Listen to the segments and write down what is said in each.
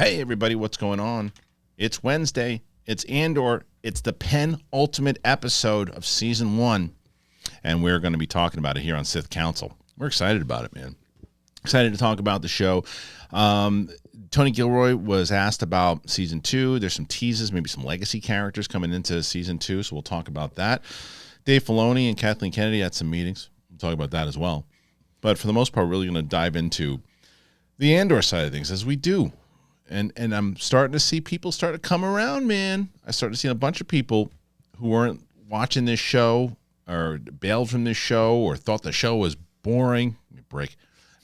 Hey, everybody, what's going on? It's Wednesday. It's Andor. It's the penultimate episode of Season 1, and we're going to be talking about it here on Sith Council. We're excited about it, man. Excited to talk about the show. Tony Gilroy was asked about Season 2. There's some teases, maybe some legacy characters coming into Season 2, so we'll talk about that. Dave Filoni and Kathleen Kennedy had some meetings. We'll talk about that as well. But for the most part, we're really going to dive into the Andor side of things, as we do. And I'm starting to see people start to come around, man. I started seeing a bunch of people who weren't watching this show or bailed from this show or thought the show was boring. Break.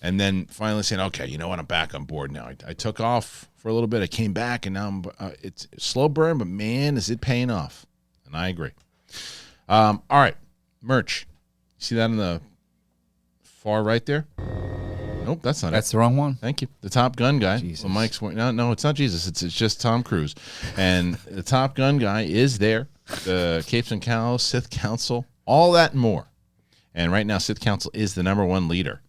And then finally saying, okay, you know what? I'm back on board now. I took off for a little bit. I came back, and now it's a slow burn, but, man, is it paying off. And I agree. All right. Merch. See that in the far right there? Nope, that's not it. That's the wrong one. Thank you. The Top Gun guy. Jesus. Well, Mike's no, it's not Jesus. It's just Tom Cruise. And the Top Gun guy is there. The Capes and Cows, Sith Council, all that and more. And right now, Sith Council is the #1 leader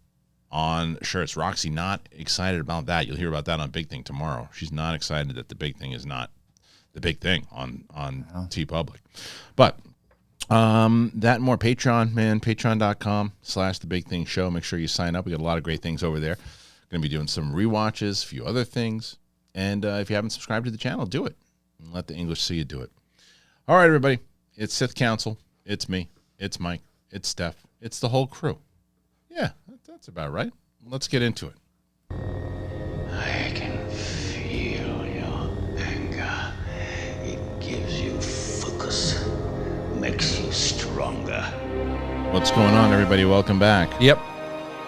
on shirts. Roxy not excited about that. You'll hear about that on Big Thing tomorrow. She's not excited that the Big Thing is not the big thing on TeePublic. But that and more. Patreon, man. Patreon.com/TheBigThingShow. Make sure you sign up. We got a lot of great things over there. Going to be doing some rewatches, a few other things. And if you haven't subscribed to the channel, do it. And let the English see you do it. All right, everybody. It's Sith Council. It's me. It's Mike. It's Steph. It's the whole crew. Yeah, that's about right. Let's get into it. I can feel your anger. It gives you focus. Makes you stronger. What's going on, everybody? Welcome back. Yep.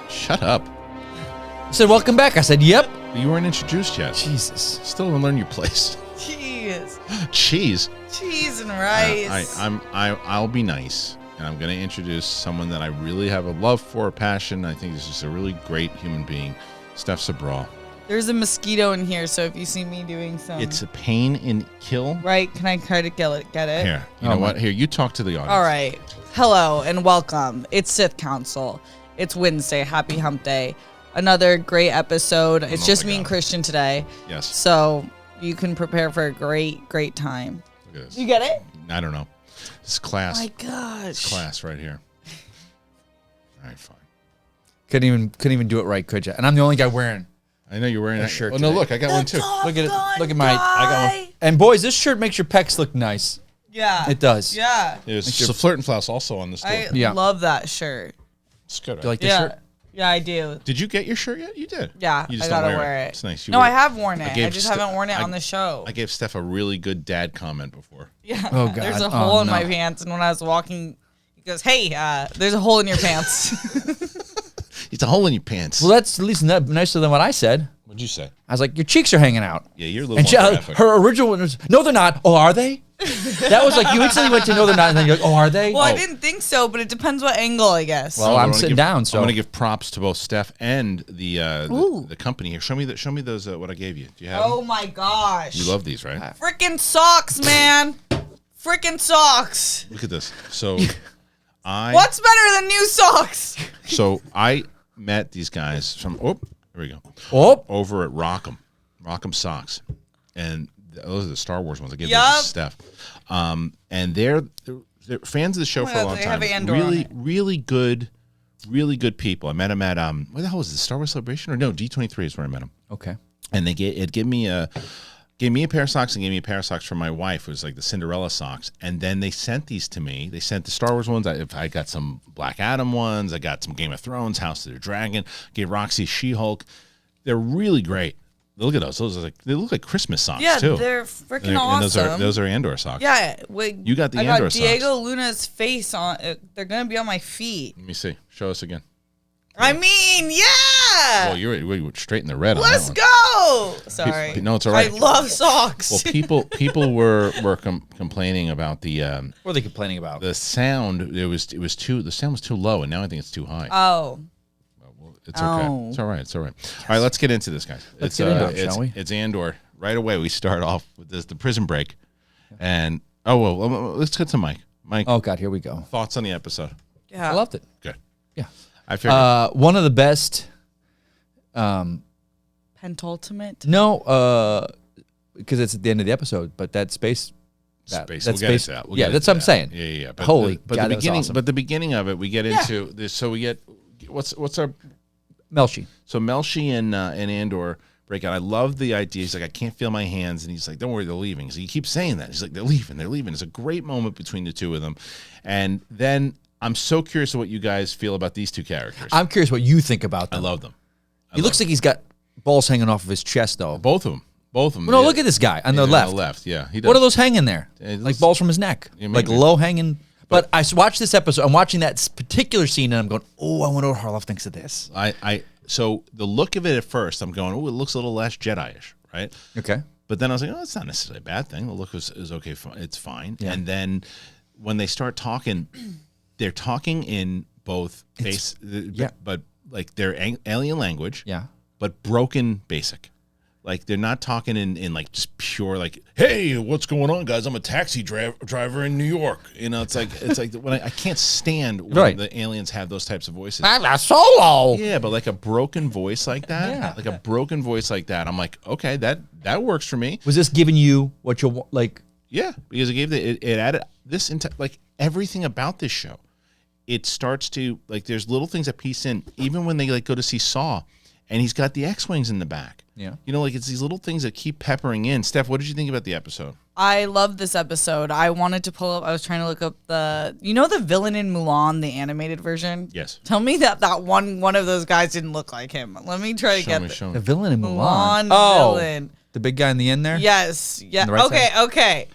Shut up. I said, welcome back. I said, yep. You weren't introduced yet. Jesus. Still haven't learned your place. Cheese. Cheese. Cheese and rice. I'll be nice, and I'm going to introduce someone that I really have a love for, a passion. I think this is a really great human being, Steph Sabral. There's a mosquito in here, so if you see me doing some... It's a pain in kill. Right, can I try to get it? Here, you know what? Here, you talk to the audience. All right. Hello and welcome. It's Sith Council. It's Wednesday. Happy Hump Day. Another great episode. It's just me and Kristian today. Yes. So you can prepare for a great, great time. Look at this. You get it? I don't know. This is class. Oh my gosh. Class right here. All right, fine. Couldn't even do it right, could you? And I'm the only guy wearing. I know you're wearing A that shirt Oh no, today. look, I got one too. Look at it. Look at my. I got one. And boys, this shirt makes your pecs look nice. Yeah. It does. Yeah. There's a flirt and flouse also on the store. I Yeah. love that shirt. It's good. Do you like this Yeah. shirt? Yeah, I do. Did you get your shirt yet? You did. Yeah, You just I don't gotta wear it. It's nice. No, I have worn it. gave I just Ste- haven't worn it I- on the show. I gave Steph a really good dad comment before. Yeah. Oh, God. There's a Oh, hole in no. my pants, and when I was walking, he goes, "Hey, there's a hole in your pants." It's a hole in your pants. Well, that's at least nicer than what I said. What'd you say? I was like, your cheeks are hanging out. Yeah, you're a little And more she, graphic. her original one was, no, they're not. Oh, are they? That was like, you instantly went to no, they're not. And then you're like, oh, are they? Well, I didn't think so, but it depends what angle, I guess. Well, I'm sitting down, so. I'm gonna give props to both Steph and the Ooh. company here. Show me those what I gave you. Do you have Oh them? my gosh. You love these, right? Frickin' socks, man. Frickin' socks. Look at this. So What's better than new socks? So I met these guys from here we go. Oh, Over at Rock'em Socks. And those are the Star Wars ones. I gave those Yup. to Steph. And they're fans of the show Oh, for a yeah, long they time. have Andor on it. Really good people. I met them at what the hell was it, Star Wars Celebration? Or no, D23 is where I met them. okay. And they gave me a pair of socks and gave me a pair of socks for my wife. It was like the Cinderella socks. And then they sent these to me. They sent the Star Wars ones. I got some Black Adam ones. I got some Game of Thrones, House of the Dragon. Gave Roxy She-Hulk. They're really great. Look at those. They look like Christmas socks Yeah, too. they're freaking And awesome. those are Andor socks. Yeah, You got the I Andor got socks. Diego Luna's face on. They're gonna be on my feet. Let me see. Show us again. I mean, yeah. Well, you're straight in the red. Let's on that go. Sorry. No, it's all right. I love socks. Well, people were complaining about the What are they complaining about? the sound. The sound was too low, and now I think it's too high. Oh. It's okay. Oh. It's all right. It's all right. All right, let's get into this, guys. Let's get into it, shall we? It's Andor. Right away, we start off with the prison break, and let's get to Mike. Mike, Oh, God, here we go. thoughts on the episode? Yeah. I loved it. Good. Yeah. I figured. One of the best Pentultimate? No, because it's at the end of the episode. But that space. Space. That We'll get into that. We'll yeah, get that's into what I'm that. saying. Yeah. But Holy but God, the that's beginning, awesome. but the beginning of it, we get into this. So we get what's our Melshi. so Melshi and Andor break out. I love the idea. He's like, I can't feel my hands, and he's like, don't worry, they're leaving. So he keeps saying that. He's like, they're leaving. It's a great moment between the two of them, and then I'm so curious of what you guys feel about these two characters. I'm curious what you think about I them. love them. He looks like he's got balls hanging off of his chest, though. Both of them. No, look at this guy on the left. On the left, yeah. He does. What are those hanging there? It Like looks- balls from his neck, Yeah, like maybe. low hanging. But I watched this episode. I'm watching that particular scene, and I'm going, "Oh, I wonder what Harloff thinks of this." So the look of it at first, I'm going, oh, it looks a little less Jedi-ish, right? Okay. But then I was like, oh, it's not necessarily a bad thing. The look is okay. It's fine. Yeah. And then when they start talking, they're talking in both base, yeah. but like their alien language, Yeah. but broken basic. Like they're not talking in like just pure like, hey, what's going on, guys? I'm a taxi driver in New York. You know, it's like when I can't stand when Right. the aliens have those types of voices. I'm a solo. Yeah, but like a broken voice like that, Yeah. like a broken voice like that, I'm like, okay, that works for me. Was this giving you what you like? Yeah, because it gave it added this into like everything about this show. It starts to like there's little things that piece in, even when they like go to see Saw, and he's got the X-wings in the back. Yeah. You know, like it's these little things that keep peppering in. Steph, what did you think about the episode? I love this episode. I wanted to pull up. I was trying to look up the villain in Mulan, the animated version. Yes. Tell me that one of those guys didn't look like him. Let me try to get Show me. The villain in Mulan. Mulan villain. The big guy in the end there. Yes. Yeah. On the right Okay.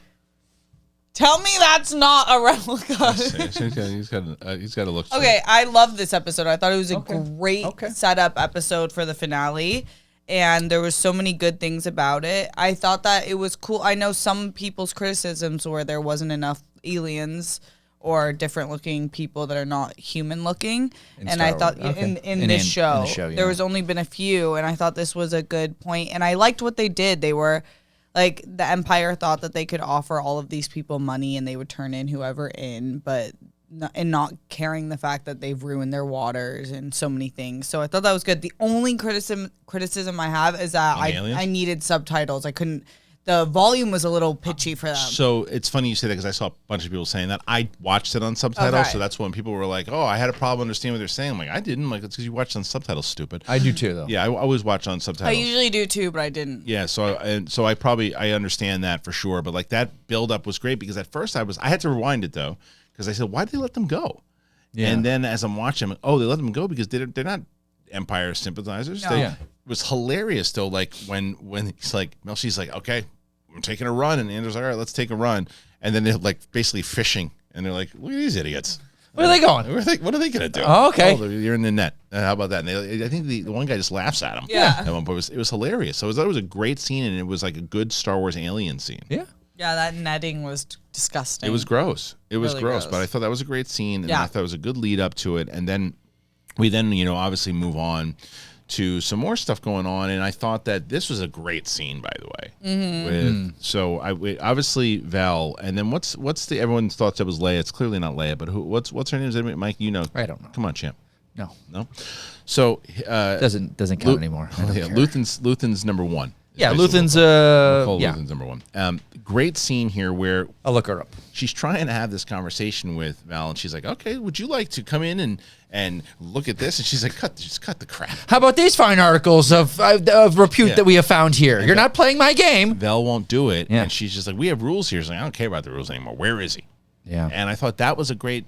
Tell me that's not a replica. He's got to look. Okay, I love this episode. I thought it was a great Okay. setup episode for the finale, and there was so many good things about it. I thought that it was cool. I know some people's criticisms were there wasn't enough aliens or different looking people that are not human looking, and I Star thought Wars. Okay. in this show, the show, yeah. there was only been a few, and I thought this was a good point, and I liked what they did. They were like the Empire thought that they could offer all of these people money and they would turn in whoever in, but not caring the fact that they've ruined their waters and so many things. So I thought that was good. The only criticism I have is that I needed subtitles. I couldn't. The volume was a little pitchy for them. So it's funny you say that because I saw a bunch of people saying that. I watched it on subtitles, Okay. so that's when people were like, "Oh, I had a problem understanding what they're saying." I'm like, I didn't. Like, it's because you watched on subtitles, stupid. I do too, though. Yeah, I always watch on I subtitles. usually do too, but I didn't. Yeah, so I understand that for sure, but like that build up was great because at first I had to rewind it though because I said, why did they let them go? Yeah. And then as I'm watching, they let them go because they're not Empire sympathizers. No. Yeah. It was hilarious though, like when he's like, Melshi's like, okay, we're taking a run, and Andrew's like, all right, let's take a run, and then they're like basically fishing, and they're like, look at these idiots. Where are they going? What are they gonna do? Oh, okay. You're in the net. How about that? And I think the one guy just laughs at him. Yeah. At one point, it was hilarious. So I thought it was a great scene, and it was like a good Star Wars alien scene. Yeah. Yeah, that netting was disgusting. It was gross. It was Really gross, gross. but I thought that was a great scene, and Yeah. I thought it was a good lead up to it. And then we obviously move on to some more stuff going on, and I thought that this was a great scene, by the way. Mm-hmm. So obviously Val, and then what's everyone thought it was Leia. It's clearly not Leia, but what's her name? Is it Mike? You know? I don't know. Come on, champ. No. So Doesn't count anymore. I don't care. Luthen's number one. Yeah, Basically Luthen's we'll call yeah. Luthen's number one. Great scene here where I'll look her up. she's trying to have this conversation with Val, and she's like, "Okay, would you like to come in and look at this?" And she's like, "Just cut the crap." How about these fine articles of repute Yeah. that we have found here? You're not playing my game. Val won't do it, Yeah. and she's just like, "We have rules here." She's like, "I don't care about the rules anymore. Where is he?" Yeah. And I thought that was a great,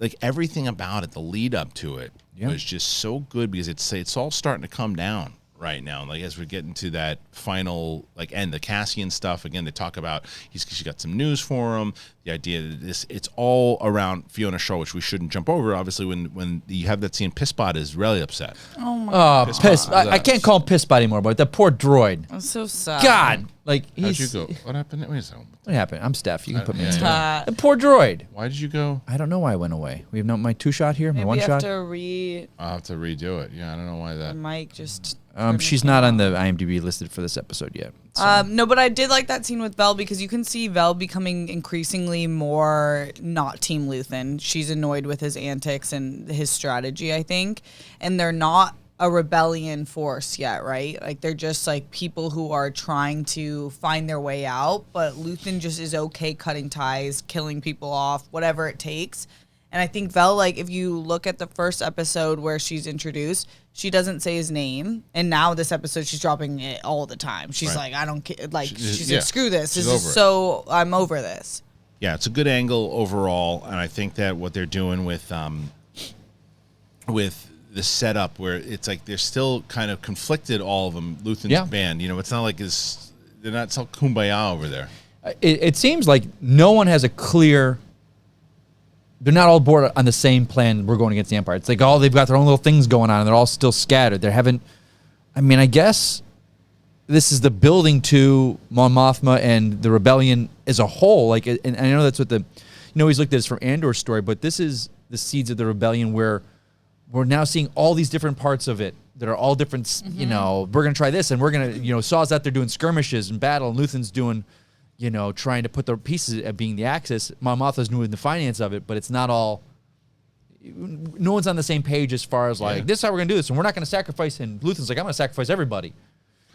like everything about it, the lead up to it was just so good because it's all starting to come down right now. Like as we're getting to that final end, the Cassian stuff again. They talk about she got some news for him. The idea that it's all around Fiona Shaw, which we shouldn't jump over. Obviously, when you have that scene, Pisspot is really upset. Oh, piss! I can't call him Pisspot anymore, but the poor droid. That's so sad. God, like How'd he's. you go? What happened? Wait a second. What happened? I'm Steph. You can put me in. yeah. The poor droid. Why did you go? I don't know why I went away. We have my 2-shot here, my Maybe 1 you shot. have to I'll have to redo it. Yeah, I don't know why that. Mike just. She's not on the IMDb listed for this episode yet. So. No, but I did like that scene with Vel because you can see Vel becoming increasingly more not Team Luthen. She's annoyed with his antics and his strategy, I think. And they're not a rebellion force yet, right? Like they're just like people who are trying to find their way out, but Luthen just is okay cutting ties, killing people off, whatever it takes. And I think Vel, like if you look at the first episode where she's introduced, she doesn't say his name, and now this episode she's dropping it all the time. She's like, I don't care. Like she's like, screw this. This is so I'm over this. Yeah, it's a good angle overall, and I think that what they're doing with the setup where it's like they're still kind of conflicted, all of them, Luthen's band. You know, it's not like they're not so kumbaya over there. It seems like no one has a clear. They're not all board on the same plan. We're going against the Empire. It's like they've got their own little things going on, and they're all still scattered. They haven't. I mean, I guess this is the building to Mon Mothma and the rebellion as a whole. Like, and I know that's what he's looked at this from Andor's story, but this is the seeds of the rebellion where we're now seeing all these different parts of it that are all different. Mm-hmm. You know, we're gonna try this, and we're gonna, Saw's out there doing skirmishes and battle, and Luthen's doing. Trying to put the pieces of being the Axis. Mon Mothma's doing the finance of it, but it's not all. No one's on the same page as far as like this is how we're gonna do this, and we're not gonna sacrifice. And Luthen's like, I'm gonna sacrifice everybody.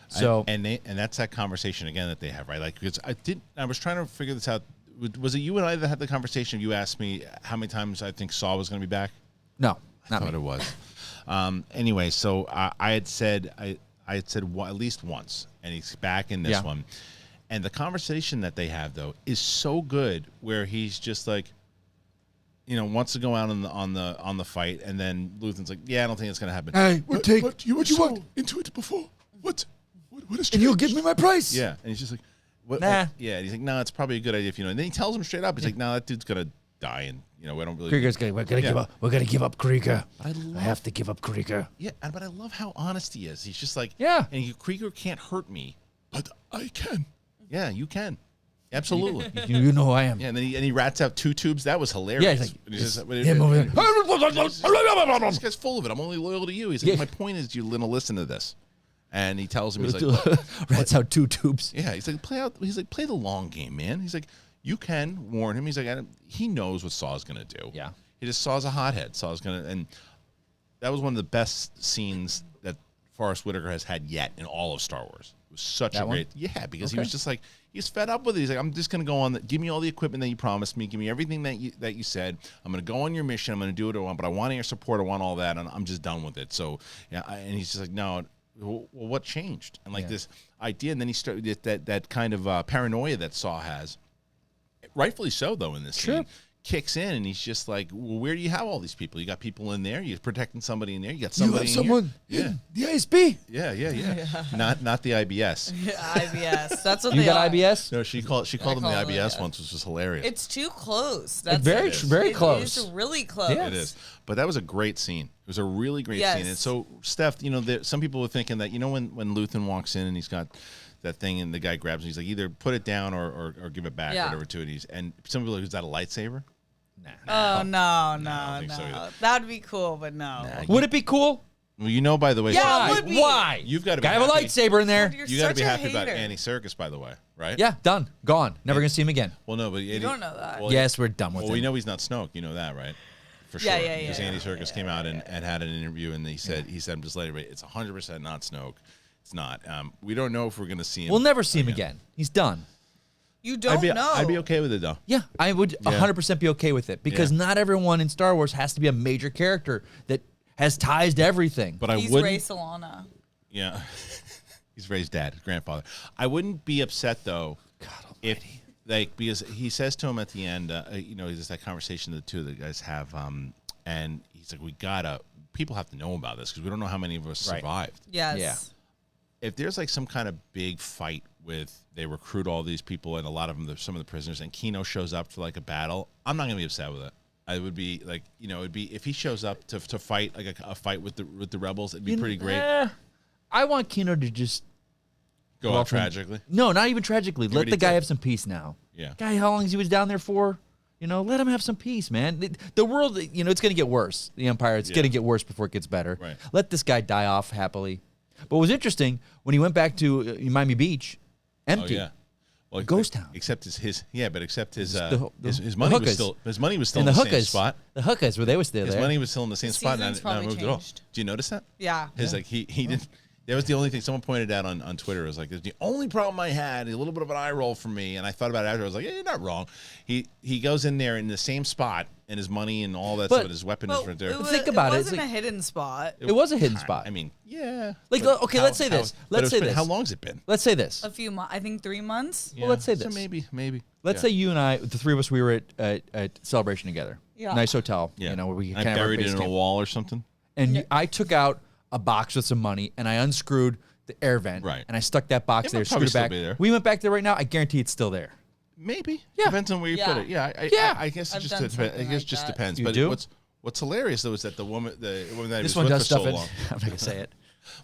So and that's that conversation again that they have, right? Like because I was trying to figure this out. Was it you and I that had the conversation? You asked me how many times I think Saw was gonna be back. No, I thought it was. Anyway, so I had said at least once, and he's back in this one. And the conversation that they have though is so good, where he's just like, wants to go out on the fight, and then Luthen's like, yeah, I don't think it's gonna happen. Hey, what you want into it before? What is? And you'll give me my price. Yeah, and he's just like, what? Nah. Yeah, and he's like, no, it's probably a good idea if And then he tells him straight up, he's like, no, that dude's gonna die, and we don't really. Krieger's gonna. We're gonna give up. We're gonna give up Krieger. I have to give up Krieger. Yeah, but I love how honest he is. He's just like, and Krieger can't hurt me, but I can. Yeah, you can. Absolutely. You know who I am. Yeah, and then he rats out 2 tubes. That was hilarious. Yeah, This guy's full of it. I'm only loyal to you. He's like, my point is you're going to listen to this. And he tells him, he's like, rats out 2 tubes. Yeah, he's like, play the long game, man. He's like, you can warn him. He's like, he knows what Saw's going to do. Yeah. He just Saw's a hothead. Saw's going to, and that was one of the best scenes that Forrest Whitaker has had yet in all of Star Wars. Was such a great, because he was just like, he's fed up with it. He's like, I'm just going to go on, give me all the equipment that you promised me, give me everything that you said. I'm going to go on your mission. I'm going to do what I want, but I want your support. I want all that, and I'm just done with it. So, and he's just like, no, well, what changed? And like this idea, and then he started that kind of paranoia that Saw has, rightfully so though in this scene. Kicks in, and he's just like, well, where do you have all these people? You got people in there. You're protecting somebody in there. You got somebody. You have someone in the ISB. Yeah. Not the IBS. IBS. That's what you they got are. IBS. No, she called them the IBS once, which was hilarious. It's too close. That's very close. It's really close. It is. But that was a great scene. It was a really great scene. And so, Steph, some people were thinking that when Luthen walks in and he's got that thing and the guy grabs him, he's like, either put it down or give it back, whatever to it. And some people are like, is that a lightsaber? Nah. Oh, no. So that would be cool, but no. Would it be cool? Well, by the way, yeah, it would be. Why? You've got to be have a lightsaber in there. You got to be happy about Annie Serkis, by the way, right? Yeah, done, gone, never gonna see him again. Well, no, but you don't know that. Well, yes, we're done with it. Well, we know he's not Snoke. You know that, right? For sure. Yeah. Because Andy Serkis came out and had an interview, and he said, I'm just letting it's 100% not Snoke. It's not. We don't know if we're gonna see him. We'll never see him again. He's done. You don't know. I'd be okay with it though. Yeah, I would 100% be okay with it because not everyone in Star Wars has to be a major character that has ties to everything. But he's Ray Solana. Yeah, he's Ray's dad, his grandfather. I wouldn't be upset though if because he says to him at the end, there's that conversation the two of the guys have, and he's like, people have to know about this because we don't know how many of us survived. Yes. Yeah. If there's like some kind of big fight with they recruit all these people and a lot of them, some of the prisoners, and Kino shows up for like a battle, I'm not gonna be upset with it. I would be like, it'd be if he shows up to fight like a fight with the rebels, it'd be pretty great. I want Kino to just go out tragically. No, not even tragically. Let the guy have some peace now. Yeah. Guy, how long he was down there for? Let him have some peace, man. The world, it's gonna get worse. The Empire, it's gonna get worse before it gets better. Right. Let this guy die off happily. But what was interesting when he went back to Miami Beach, empty. Oh, yeah. Well, Ghost town. Except his The his money was hookahs. still in And the the same hookahs. spot. The hookahs, where they were still His there. money was still in the same The spot, season's not probably moved at all. changed. Do you notice that? Yeah. His like he didn't. That was the only thing someone pointed out on Twitter. It was like, the only problem I had, a little bit of an eye roll from me, and I thought about it after. I was like, yeah, you're not wrong. He goes in there in the same spot, and his money and all that But- stuff, and his weapon is right there. Think about it. It It's wasn't like- a hidden spot. It was a hidden spot. I mean, yeah. Like, but okay, let's say this. but Let's it's say been- this. How long's it been? Let's say this. A few months. I think 3 months. Yeah, let's say so this. maybe. Let's Yeah. say you and I, the three of us, we were at Celebration together. Yeah. Nice hotel. Yeah. You know, where we I kind of buried it in a wall or something. And I took out a box with some money, and I unscrewed the air vent. Right. And I stuck that box It there, might probably screwed it back. still be there. We went back there right now. I guarantee it's still there. Maybe. Yeah. Depends on where you put Yeah. it. Yeah. Yeah. I guess it I've just done depends. I something guess like just that. depends. You But do? what's hilarious though is that the woman that he This was one with does for so stuff it. long. I'm not going to say it.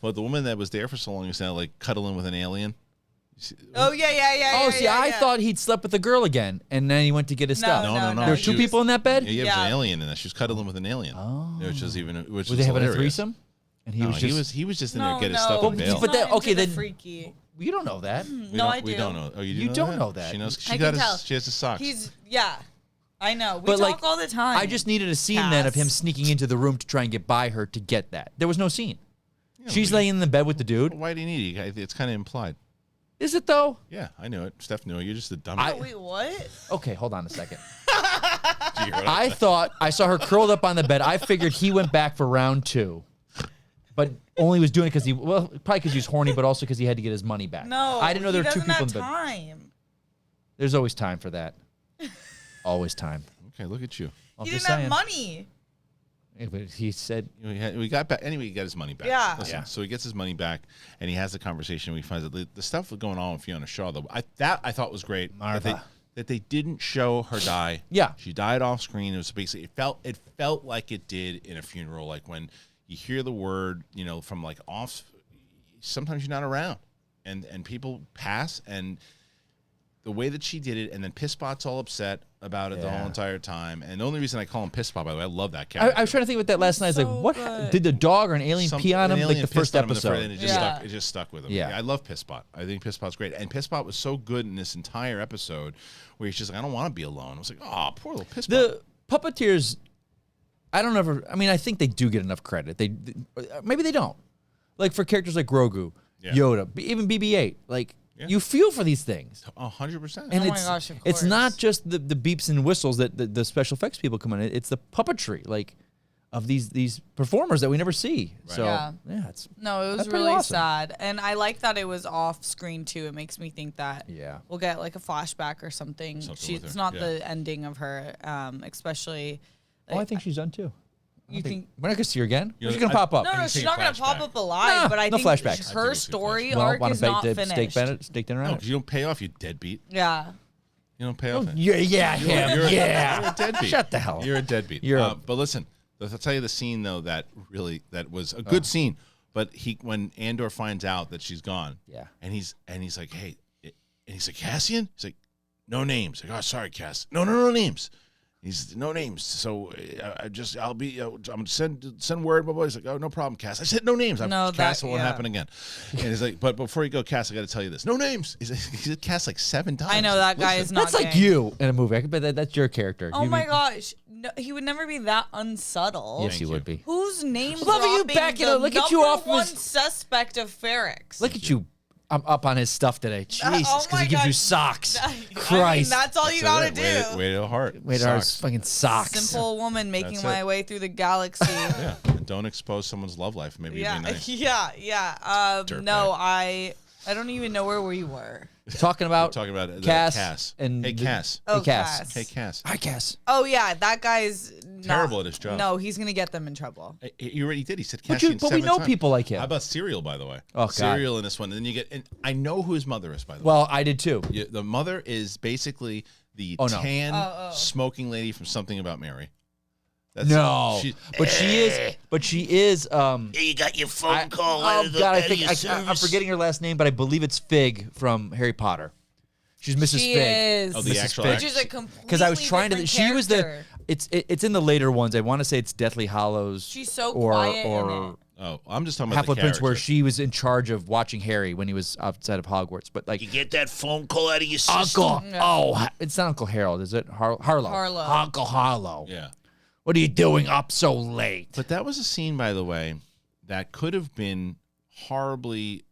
Well, the woman that was there for so long is now like cuddling with an alien. Oh yeah. Oh, see, I thought he'd slept with a girl again, and then he went to get his No, stuff. No. There were She two was- people in that bed? Yeah, there was Yeah. an alien in there. She was cuddling with an alien. Oh. Which was Were they having hilarious. a threesome? And he No, was just... he was just in No, there to get his no. stuff and he's bail. But not that- into okay, the then- freaky. You don't know that. No, I do. We don't know. Oh, You don't know that. She knows. She I got can tell. She has the socks. I know. We But talk like all the time. I just needed a scene then of him Cass. sneaking into the room to try and get by her to get that. There was no scene. She's but- laying in the bed with the dude. Why do you need it? It's kind of implied. Is it though? Yeah, I knew it. Steph knew it. You're just a dumb. Oh, wait, what? Okay, hold on a second. I I thought I saw her curled up on the bed. I figured he went back for round 2, but only was doing it because probably because he was horny, but also because he had to get his money back. No, I didn't know there he were two doesn't people in have the bed. time. There's always time for that. Always time. Okay, look at you. I'm He just didn't saying. have money. Yeah, but he said, We got back. Anyway, he got his money back. Yeah. Listen, Yeah. So he gets his money back, and he has the conversation. We find that the stuff going on with Fiona Shaw, though, I thought was great. Martha. That they didn't show her die. Yeah. She died off screen. It was basically it felt like it did in a funeral, like when you hear the word, from like off. Sometimes you're not around, and people pass, and the way that she did it, and then Pisspot's all upset about it the Yeah. whole entire time. And the only reason I call him Pisspot, by the way, I love that character. I was trying to think about that last night. I was so like, what good. did the dog or an alien pee on An him? Like alien the first pissed on him in the episode. and it just stuck with him. Yeah. I love Pisspot. I think Pisspot's great. And Pisspot was so good in this entire episode where he's just like, I don't want to be alone. I was like, oh, poor little Pisspot. The puppeteers, I don't ever. I mean, I think they do get enough credit. They maybe they don't. Like for characters like Grogu, Yeah. Yoda, even BB-8. Like Yeah. you feel for these things, 100%. and Oh my it's gosh, of it's course. not just the beeps and whistles that the special effects people come in. It's the puppetry, like of these performers that we never see. So Yeah. it's No, it was That's pretty really awesome. sad. And I like that it was off screen too. It makes me think that we'll get like a flashback or something. Something with It's her, not yeah. the ending of her, especially. Oh, I think she's done too. You think? We're not gonna see her again. You know, She's gonna I- pop up. No, can she's see a not going to pop flashback. up alive, Nah, but I no think flashbacks. her I see a story Well, arc want is to not bake finished. steak dinner No, out? 'cause you don't pay off, you deadbeat. Yeah. You don't pay off. it. Yeah, You're a deadbeat. Shut the hell up. You're a deadbeat. But listen, I'll tell you the scene though that was a good scene. But when Andor finds out that she's gone, Yeah. and he's like, hey, and he's like, Cassian. He's like, no names. Like, oh, sorry, Cass. No names. He's no names. So I'll be. I'm gonna send word. Blah, blah. He's like, oh, no problem, Cass. I said no names. No, Cass, that- it won't yeah. happen again. And he's like, but before you go, Cass, I got to tell you this. No names. He said Cass like 7 times. I know that guy is not. That's like gay. you in a movie. I could bet that's your character. Oh You my mean- gosh, no, he would never be that unsubtle. Yes, Thank he you. would be. Whose name? Love you dropping backing the up. Look at you number off one his- suspect of Ferrex. Look at you. I'm up on his stuff today. Jesus, oh because my he gives you God. socks. I mean, Christ. that's all you gotta do. Way to heart. Wait, ours Socks. fucking socks. Simple woman making That's my it. way through the galaxy. Yeah. And don't expose someone's love life. Maybe yeah, it'd be nice. yeah. Dirtbag. No, I don't even know where we were. Talking about Talking about the Cass and hey, Cass. Oh, Hey, Cass. Cass. Hey, Cass. Hi, Cass. Oh yeah, that guy's Terrible at his job. No, he's gonna get them in trouble. He already did. He said But Cassian we 7 know times. people like him. How about Serial, by the way? Oh, God. Serial in this one. And then you get, and I know who his mother is, by the way. Well, I did too. Yeah, the mother is basically the Oh, no. tan smoking lady from Something About Mary. That's, No, she- but she is. You got your phone call out Oh of the God, I out of think your I'm service. forgetting her last name, but I believe it's Fig from Harry Potter. She's Mrs. She Fig. is. Oh, the Mrs. actual Fig. actress. Which is a completely Because I was trying to. different She was the. character. It's in the later ones. I want to say it's Deathly Hallows. She's so or quiet in or it. Oh, I'm just talking about Half-Blood the Prince, where character. she was in charge of watching Harry when he was outside of Hogwarts. But like You get that phone call out of your system? Uncle, it's not Uncle Harold, is it? Harlow. Harlow. Uncle Harlow. Yeah. What are you doing up so late? But that was a scene, by the way, that could have been horribly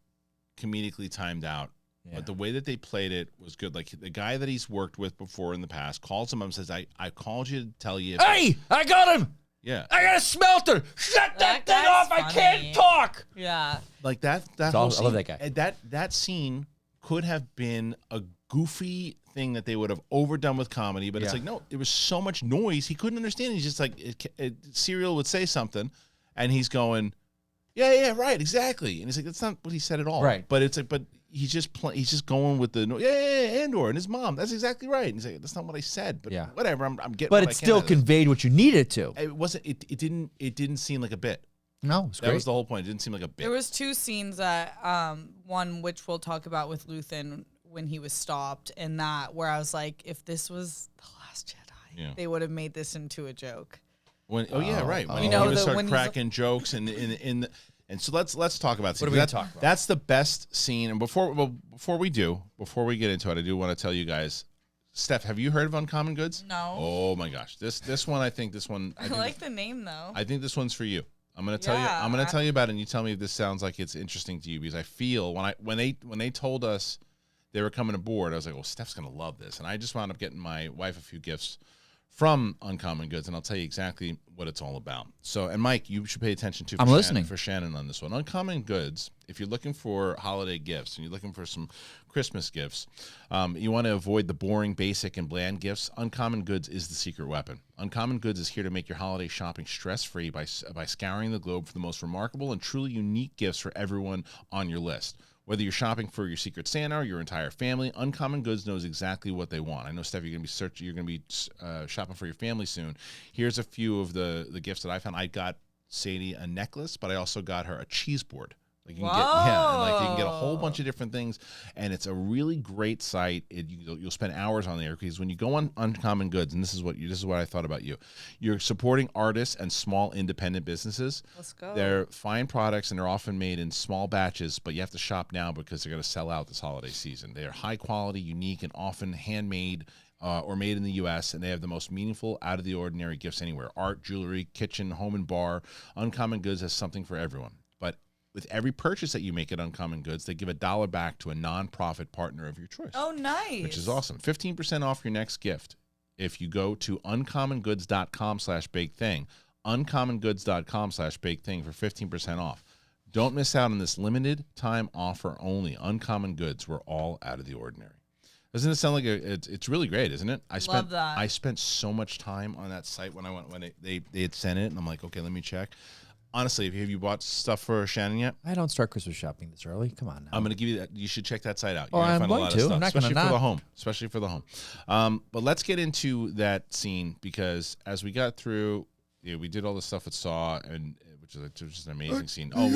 comedically timed out. Yeah. But the way that they played it was good. Like the guy that he's worked with before in the past calls him up and says, I called you to tell you. Hey, I got him. Yeah. I got a smelter. Shut that thing guy's off. I funny. can't talk. Yeah. Like that all- whole I scene, love that guy. That scene could have been a goofy thing that they would have overdone with comedy, but it's Yeah. like, no, there was so much noise. He couldn't understand. He's just like, Serial would say something and he's going, yeah, right, exactly. And he's like, that's not what he said at all. Right. But it's like, but he's just going with the, yeah, Andor and his mom. That's exactly right. And he's like, that's not what I said, but Yeah. whatever. I'm getting But what it I can still out of this. conveyed what you needed to. It wasn't, it didn't seem like a bit. No, it's That great. was the whole point. It didn't seem like a bit. There was two scenes that one which we'll talk about with Luthen when he was stopped, and that where I was like, if this was the Last Jedi, Yeah. they would have made this into a joke. When yeah, right. When You he know, would start when he's- cracking jokes and so let's talk about. What are we gonna that, talk about? That's the best scene. And before we get into it, I do want to tell you guys. Steph, have you heard of Uncommon Goods? No. Oh my gosh, this one I think I like the name though. I think this one's for you. I'm gonna tell you. Yeah, I'm gonna tell you about it, and you tell me if this sounds like it's interesting to you, because I feel when they told us they were coming aboard, I was like, well, Steph's gonna love this, and I just wound up getting my wife a few gifts from Uncommon Goods, and I'll tell you exactly what it's all about. So, and Mike, you should pay attention to. I'm listening. For Shannon on this one. Uncommon Goods, if you're looking for holiday gifts and you're looking for some Christmas gifts, you want to avoid the boring, basic, and bland gifts. Uncommon Goods is the secret weapon. Uncommon Goods is here to make your holiday shopping stress-free by scouring the globe for the most remarkable and truly unique gifts for everyone on your list. Whether you're shopping for your Secret Santa or your entire family, Uncommon Goods knows exactly what they want. I know, Steph, you're going to be shopping for your family soon. Here's a few of the gifts that I found. I got Sadie a necklace, but I also got her a cheese board. Like you can you can get a whole bunch of different things, and it's a really great site. You'll spend hours on there, because when you go on Uncommon Goods, and this is what I thought about you. You're supporting artists and small independent businesses. Let's go. They're fine products, and they're often made in small batches, but you have to shop now because they're going to sell out this holiday season. They are high quality, unique, and often handmade or made in the U.S., and they have the most meaningful, out-of-the-ordinary gifts anywhere. Art, jewelry, kitchen, home and bar. Uncommon Goods has something for everyone. But with every purchase that you make at Uncommon Goods, they give $1 back to a nonprofit partner of your choice. Oh, nice. Which is awesome. 15% off your next gift if you go to uncommongoods.com/bigthing. Uncommongoods.com/bigthing for 15% off. Don't miss out on this limited time offer only. Uncommon Goods, we're all out of the ordinary. Doesn't it sound like it's really great, isn't it? Love that. I spent so much time on that site when they had sent it, and I'm like, okay, let me check. Honestly, have you bought stuff for Shannon yet? I don't start Christmas shopping this early. Come on now. I'm going to give you that. You should check that site out. Oh, I'm going to. I'm not gonna especially for not. the home. Especially for the home. But let's get into that scene, because as we got through, we did all the stuff with Saw, and which is just an amazing scene. Oh,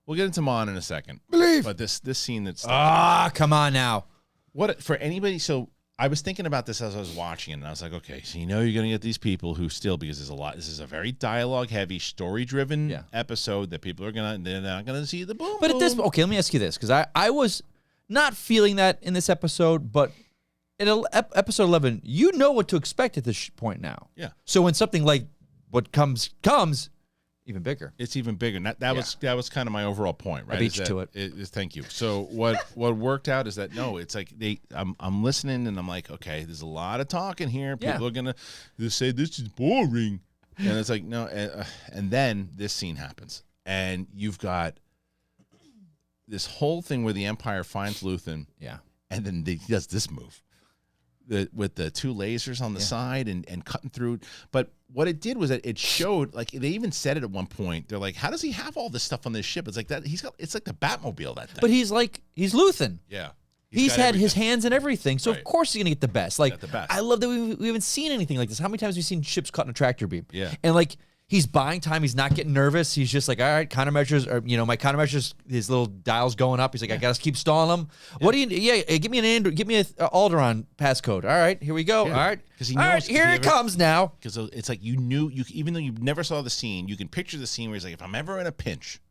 we'll get into Mon in a second. But this scene that's come on now. what for anybody. So I was thinking about this as I was watching it, and I was like, okay, so you're going to get these people who still, because there's a lot. This is a very dialogue heavy, story driven episode that people they're not gonna see the boom. But at this, okay, let me ask you this, because I was not feeling that in this episode, but in episode 11, you know what to expect at this point now. Yeah. So when something like what comes, even bigger. It's even bigger. And that was kind of my overall point, right? I beat you Is to that- thank you. So what worked out is that it's like I'm listening, and I'm like, okay, there's a lot of talking here. People are gonna say this is boring, and it's like no, and then this scene happens, and you've got this whole thing where the Empire finds Luthen, and then he does this move. With the two lasers on the side and cutting through. But what it did was that it showed, like they even said it at one point. They're like, how does he have all this stuff on this ship? It's like that. It's like the Batmobile, that thing. But he's Luthen. Yeah. He's got had his everything. hands in everything, so Right. of course he's gonna get the best. Like Got the best. I love that we haven't seen anything like this. How many times have we seen ships caught in a tractor beam? Yeah. And like He's buying time. He's not getting nervous. He's just like, all right, countermeasures, or my countermeasures, his little dial's going up. He's like, I gotta keep stalling him. What do you? Yeah, give me an Andor, give me a Alderaan passcode. All right, here we go. Yeah. All right, because he all knows. right, here it comes now. Because it's like you knew even though you never saw the scene, you can picture the scene where he's like, if I'm ever in a pinch.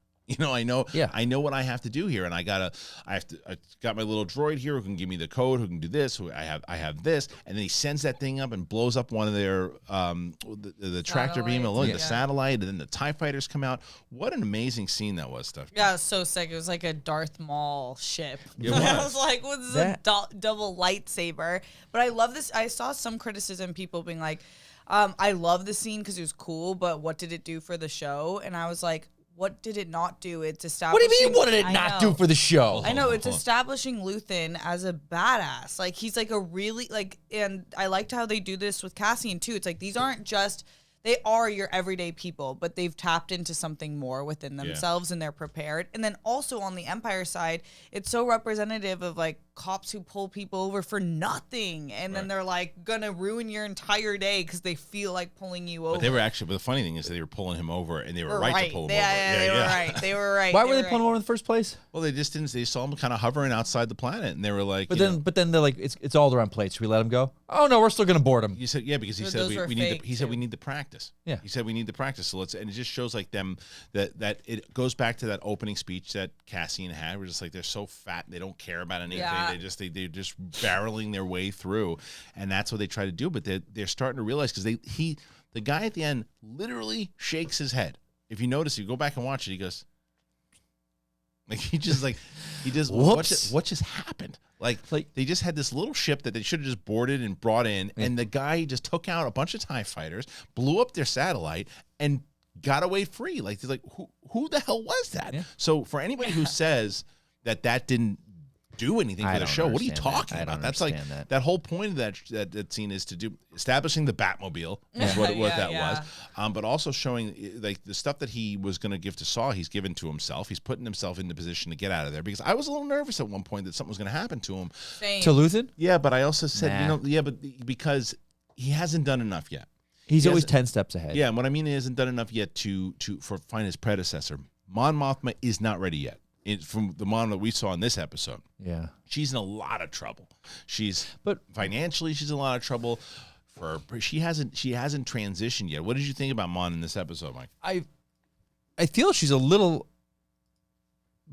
I know. Yeah. I know what I have to do here, and I got my little droid here who can give me the code, who can do this. Who I have this, and then he sends that thing up and blows up one of their the tractor beam, the satellite, and then the TIE fighters come out. What an amazing scene that was, Steph. Yeah, it was so sick. It was like a Darth Maul ship. It was. I was like, what's this double lightsaber? But I love this. I saw some criticism, people being like, I love the scene because it was cool, but what did it do for the show? And I was like, what did it not do? It's establishing. What do you mean? What did it not do for the show? I know it's establishing Luthen as a badass. Like he's like a really and I liked how they do this with Cassian too. It's like these aren't just. They are your everyday people, but they've tapped into something more within themselves and they're prepared. And then also on the Empire side, it's so representative of like cops who pull people over for nothing. And then they're like gonna ruin your entire day because they feel like pulling you over. But they were actually, but the funny thing is they were pulling him over and they were right to pull him over. Yeah, they were right. They were right. Why were they pulling him over in the first place? Well, they just didn't. They saw him kind of hovering outside the planet, and they were like. But then they're like, it's Alderaan plates. Should we let him go? Oh no, we're still gonna board him. You said because he So said those we need. fake, He said we need the practice. Yeah. He said we need the practice. So and it just shows like them that it goes back to that opening speech that Cassian had. We're just like they're so fat, they don't care about anything. Yeah. They're just barreling their way through, and that's what they try to do. But they're starting to realize because the guy at the end literally shakes his head. If you notice, you go back and watch it. He goes. Like he just Whoops. what just happened? Like they just had this little ship that they should have just boarded and brought in, and the guy just took out a bunch of TIE fighters, blew up their satellite, and got away free. Like he's like, who the hell was that? Yeah. So for anybody who says that didn't do anything for the show, what are you talking about? That's like that whole point of that scene is to do establishing the Batmobile is what that was, but also showing like the stuff that he was going to give to Saw, he's given to himself. He's putting himself in the position to get out of there because I was a little nervous at one point that something was going to happen to him. Same. To Luthen? Yeah, but I also said but because he hasn't done enough yet. He's always 10 steps ahead. Yeah, and what I mean he hasn't done enough yet to find his predecessor. Mon Mothma is not ready yet. From the Mon that we saw in this episode, she's in a lot of trouble. But financially, she's in a lot of trouble. She hasn't transitioned yet. What did you think about Mon in this episode, Mike? I feel she's a little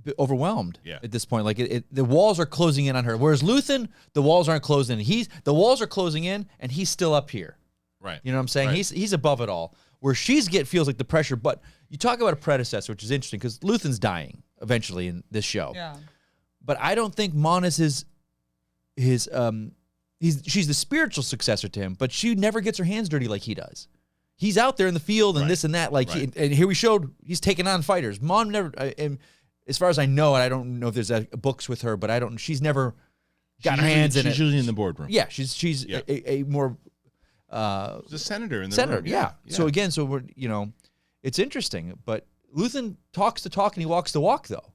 bit overwhelmed at this point. Like the walls are closing in on her, whereas Luthen, the walls aren't closing in. The walls are closing in, and he's still up here. Right. You know what I'm saying? Right. He's above it all. Where feels like the pressure. But you talk about a predecessor, which is interesting because Luthen's dying eventually in this show. Yeah. But I don't think Mon is she's the spiritual successor to him, but she never gets her hands dirty like he does. He's out there in the field and this and that. Like, and here we showed he's taking on fighters. Mon never, and as far as I know, and I don't know if there's books with her, but she's never got her hands in it. She's usually in the boardroom. Yeah, she's a more. She's a senator in the room. Yeah. So again, we're it's interesting, but Luthen talks the talk and he walks the walk, though.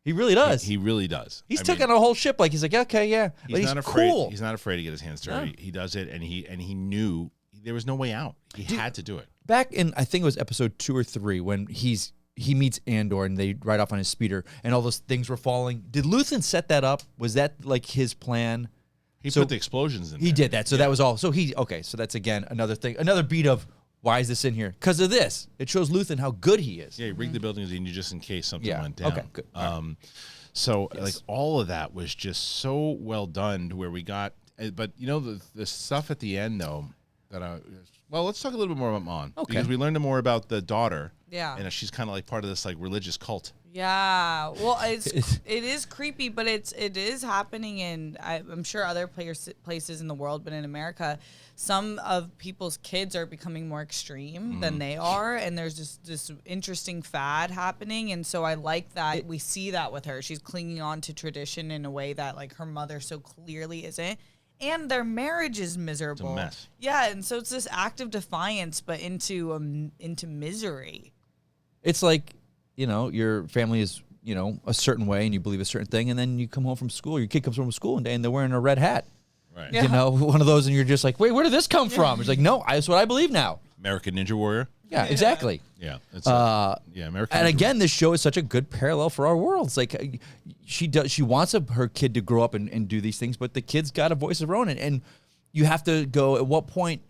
He really does. He really does. He's taking a whole ship. Like he's like, okay, yeah. He's not afraid. Cool. He's not afraid to get his hands dirty. He does it, and he knew there was no way out. He had to do it. Back in, I think it was episode 2 or 3 when he meets Andor and they ride off on his speeder and all those things were falling. Did Luthen set that up? Was that like his plan? He put the explosions in there. He did that. So that was all. So so that's again another thing, another beat of why is this in here? Because of this. It shows Luthen how good he is. Yeah, he rigged the buildings in just in case something went down. Okay, good. So like all of that was just so well done to where we got, but the stuff at the end though, let's talk a little bit more about Mon. Okay. Because we learned more about the daughter. Yeah. And she's kind of like part of this like religious cult. Yeah. Well, it is creepy, but it is happening in I'm sure other places in the world, but in America, some of people's kids are becoming more extreme than they are, and there's just this interesting fad happening, and so I like that we see that with her. She's clinging on to tradition in a way that like her mother so clearly isn't. And their marriage is miserable. It's a mess. Yeah, and so it's this act of defiance, but into misery. It's like, your family is, a certain way and you believe a certain thing, and then you come home from school, your kid comes home from school one day and they're wearing a red hat. Right. Yeah. One of those, and you're just like, wait, where did this come from? It's like, no, that's what I believe now. American Ninja Warrior. Yeah, exactly. Yeah. It's And American. again, this show is such a good parallel for our worlds. Like she wants her kid to grow up and do these things, but the kid's got a voice of her own, and you have to go. At what point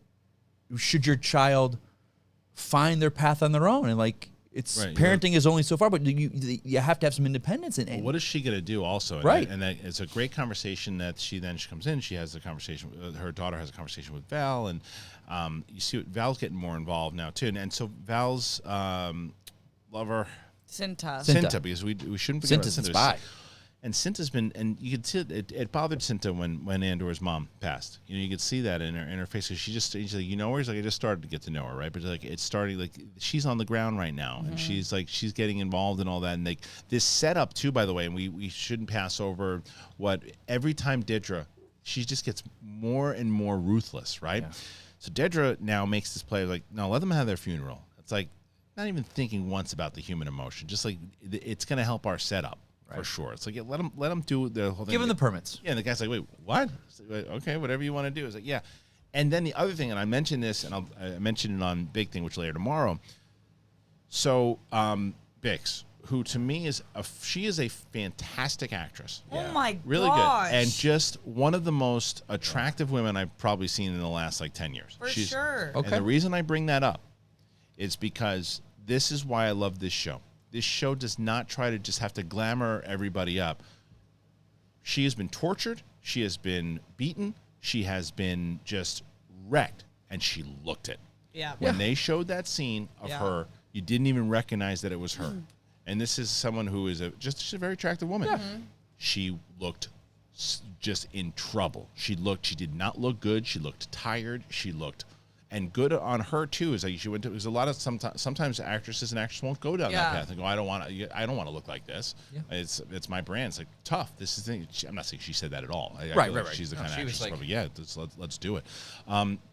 should your child find their path on their own? And like it's parenting is only so far, but you have to have some independence. And what is she going to do also? Right. And that it's a great conversation that she comes in. She has a conversation. Her daughter has a conversation with Val, and you see Val's getting more involved now too. And so Val's lover, Cinta. because we shouldn't forget Cinta's about the spy. And Cinta's been, and you could see it bothered Cinta when Andor's mom passed. You know, you could see that in her face. Cause she's like, you know her? He's like, I just started to get to know her, right? But like, it's starting, like, she's on the ground right now, and she's getting involved in all that. And like this setup too, by the way, and we shouldn't pass over what every time Dedra, she just gets more and more ruthless, right? Yeah. So Dedra now makes this play like, no, let them have their funeral. It's like not even thinking once about the human emotion, just like it's going to help our setup. For sure. It's like, yeah, let them do the whole thing. Give them the permits. Yeah, and the guy's like, wait, what? Like, okay, whatever you want to do. It's like, yeah. And then the other thing, and I mentioned this, and I mentioned it on Big Thing, which later tomorrow. So, Bix, who to me is she is a fantastic actress. Oh my really gosh. good, and just one of the most attractive women I've probably seen in the last like 10 years. For sure. Okay. And the reason I bring that up is because this is why I love this show. This show does not try to just have to glamour everybody up. She has been tortured. She has been beaten. She has been just wrecked, and she looked it. Yeah. When they showed that scene of her, you didn't even recognize that it was her. And this is someone who is she's a very attractive woman. Yeah. She looked just in trouble. She did not look good. She looked tired. She looked. And good on her too is like she went to. There's a lot of sometimes actresses and actors won't go down that path and go. I don't want to look like this. Yeah. It's my brand. It's like tough. This is the thing. I'm not saying she said that at all. Right. She's the kind of actress. Like, probably, let's do it,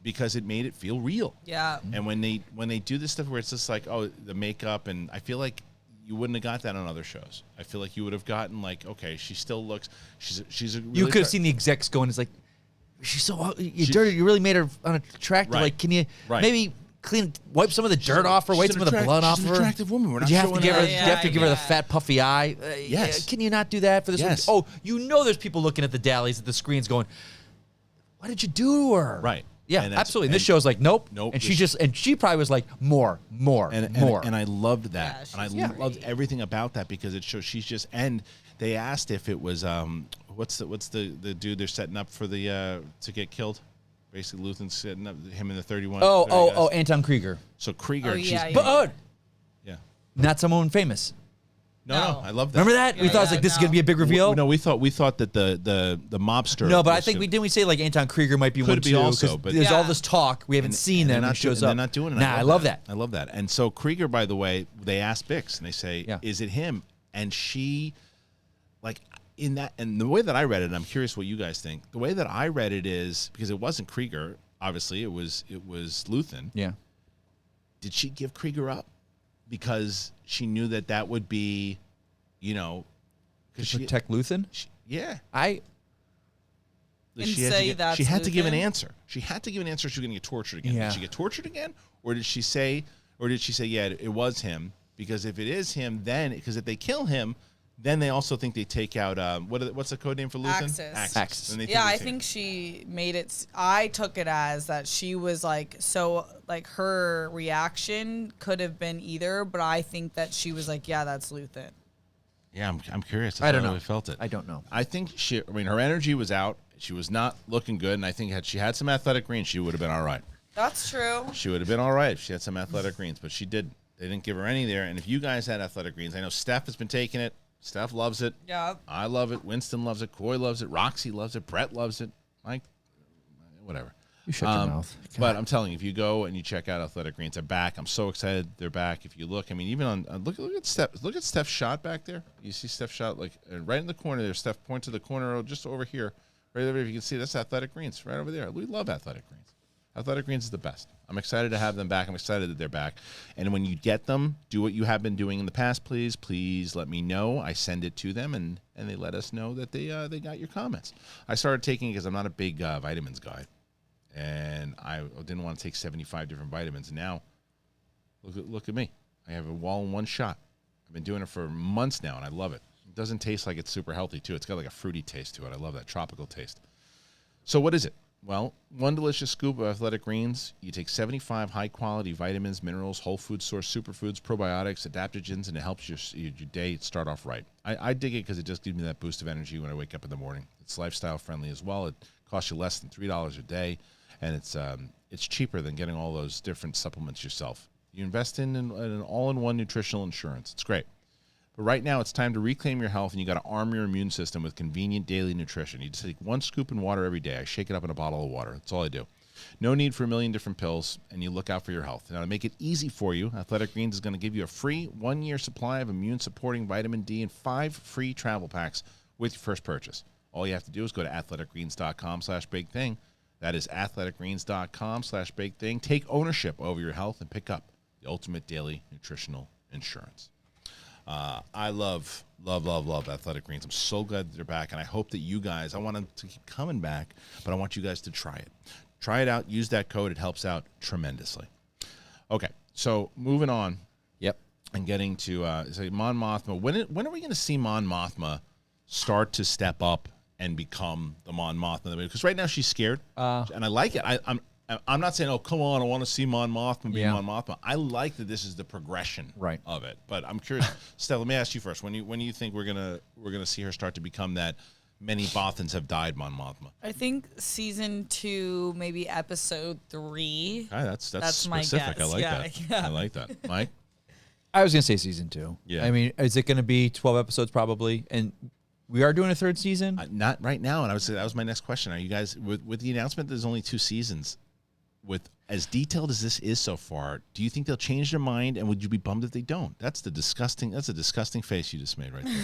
because it made it feel real. Yeah. And when they do this stuff where it's just like, oh, the makeup, and I feel like you wouldn't have got that on other shows. I feel like you would have gotten like, okay, she still looks. She's a. Really you could have seen the execs going. It's like. She's so dirty. You really made her unattractive. Right. Like, can you maybe wipe some of the dirt off her, wipe some of the blood off her? She's an attractive woman. We're not you have to give her. You have to give her the fat, puffy eye. Yes. Can you not do that for this? Yes. One? Oh, you know, there's people looking at the dallies at the screens going, "What did you do to her?" Right. Yeah, absolutely. And this show's like, nope. And she probably was like, more. And I loved that. Yeah, and I loved everything about that because it shows she's just. And they asked if it was what's the dude they're setting up for the to get killed. Basically, Luthen's setting up him in the 31. Anton Krieger. So Krieger, but yeah, not someone famous. No, I love that. Remember that? We thought it was like this is gonna be a big reveal. No, we thought that the mobster. No, but I think we say like Anton Krieger might be one too. Also, but there's all this talk we haven't seen them. And shows up. They're not doing it. Nah, I love that. I love that. And so Krieger, by the way, they asked Bix and they say, "Is it him?" And she, like in that, and the way that I read it, and I'm curious what you guys think. The way that I read it is because it wasn't Krieger. Obviously, it was Luthen. Yeah. Did she give Krieger up because she knew that would be, to protect Luthen? She had to give an answer. She had to give an answer. She was going to get tortured again. Yeah. Did she get tortured again, or did she say, yeah, it was him? Because if it is him, then because if they kill him, then they also think they take out what's the code name for Luthen? Axis. I think she made it. I took it as that she was like her reaction could have been either, but I think that she was like, yeah, that's Luthen. Yeah, I'm curious. I don't know. I felt it. I don't know. I think her energy was out. She was not looking good, and I think had she had some athletic greens, she would have been all right. That's true. She would have been all right if she had some athletic greens, but she did. They didn't give her any there. And if you guys had athletic greens, I know Steph has been taking it. Steph loves it. Yeah. I love it. Winston loves it. Coy loves it. Roxy loves it. Brett loves it. Mike, whatever. You shut your mouth. But I'm telling you, if you go and you check out Athletic Greens, they're back. I'm so excited they're back. If you look, I mean, even on look at Steph. Look at Steph's shot back there. You see Steph's shot like right in the corner there. Steph point to the corner just over here, right over. If you can see, that's Athletic Greens right over there. We love Athletic Greens. Athletic Greens is the best. I'm excited to have them back. I'm excited that they're back. And when you get them, do what you have been doing in the past, please. Please let me know. I send it to them, and they let us know that they got your comments. I started taking it because I'm not a big vitamins guy, and I didn't want to take 75 different vitamins. Now, Look at me. I have a wall in one shot. I've been doing it for months now, and I love it. It doesn't taste like it's super healthy, too. It's got like a fruity taste to it. I love that tropical taste. So what is it? Well, one delicious scoop of Athletic Greens. You take 75 high-quality vitamins, minerals, whole food source, superfoods, probiotics, adaptogens, and it helps your day start off right. I dig it because it just gives me that boost of energy when I wake up in the morning. It's lifestyle-friendly as well. It costs you less than $3 a day, and it's cheaper than getting all those different supplements yourself. You invest in an all-in-one nutritional insurance. It's great. But right now, it's time to reclaim your health, and you got to arm your immune system with convenient daily nutrition. You just take 1 scoop in water every day. I shake it up in a bottle of water. That's all I do. No need for a million different pills, and you look out for your health. Now, to make it easy for you, Athletic Greens is going to give you a free 1-year supply of immune-supporting vitamin D and 5 free travel packs with your first purchase. All you have to do is go to athleticgreens.com/bigthing. That is athleticgreens.com/bigthing. Take ownership over your health and pick up the ultimate daily nutritional insurance. I love Athletic Greens. I'm so glad that they're back, and I hope that you guys, I want them to keep coming back, but I want you guys to try it. Try it out. Use that code. It helps out tremendously. Okay, so moving on. Yep. And getting to say Mon Mothma. When are we going to see Mon Mothma start to step up and become the Mon Mothma? Because right now she's scared, and I like it. I'm not saying, oh, come on, I want to see Mon Mothma be Mon Mothma. I like that this is the progression of it. But I'm curious, Steph, let me ask you first. When do you think we're gonna see her start to become that many Bothans have died Mon Mothma? I think season 2, maybe episode 3. That's specific. My guess. I like that. Yeah. I like that. Mike? I was going to say season 2. Yeah. I mean, is it going to be 12 episodes probably? And we are doing a 3rd season? Not right now. And that was my next question. Are you guys, with the announcement that there's only 2 seasons, with as detailed as this is so far, do you think they'll change their mind, and would you be bummed if they don't? That's a disgusting face you just made right there.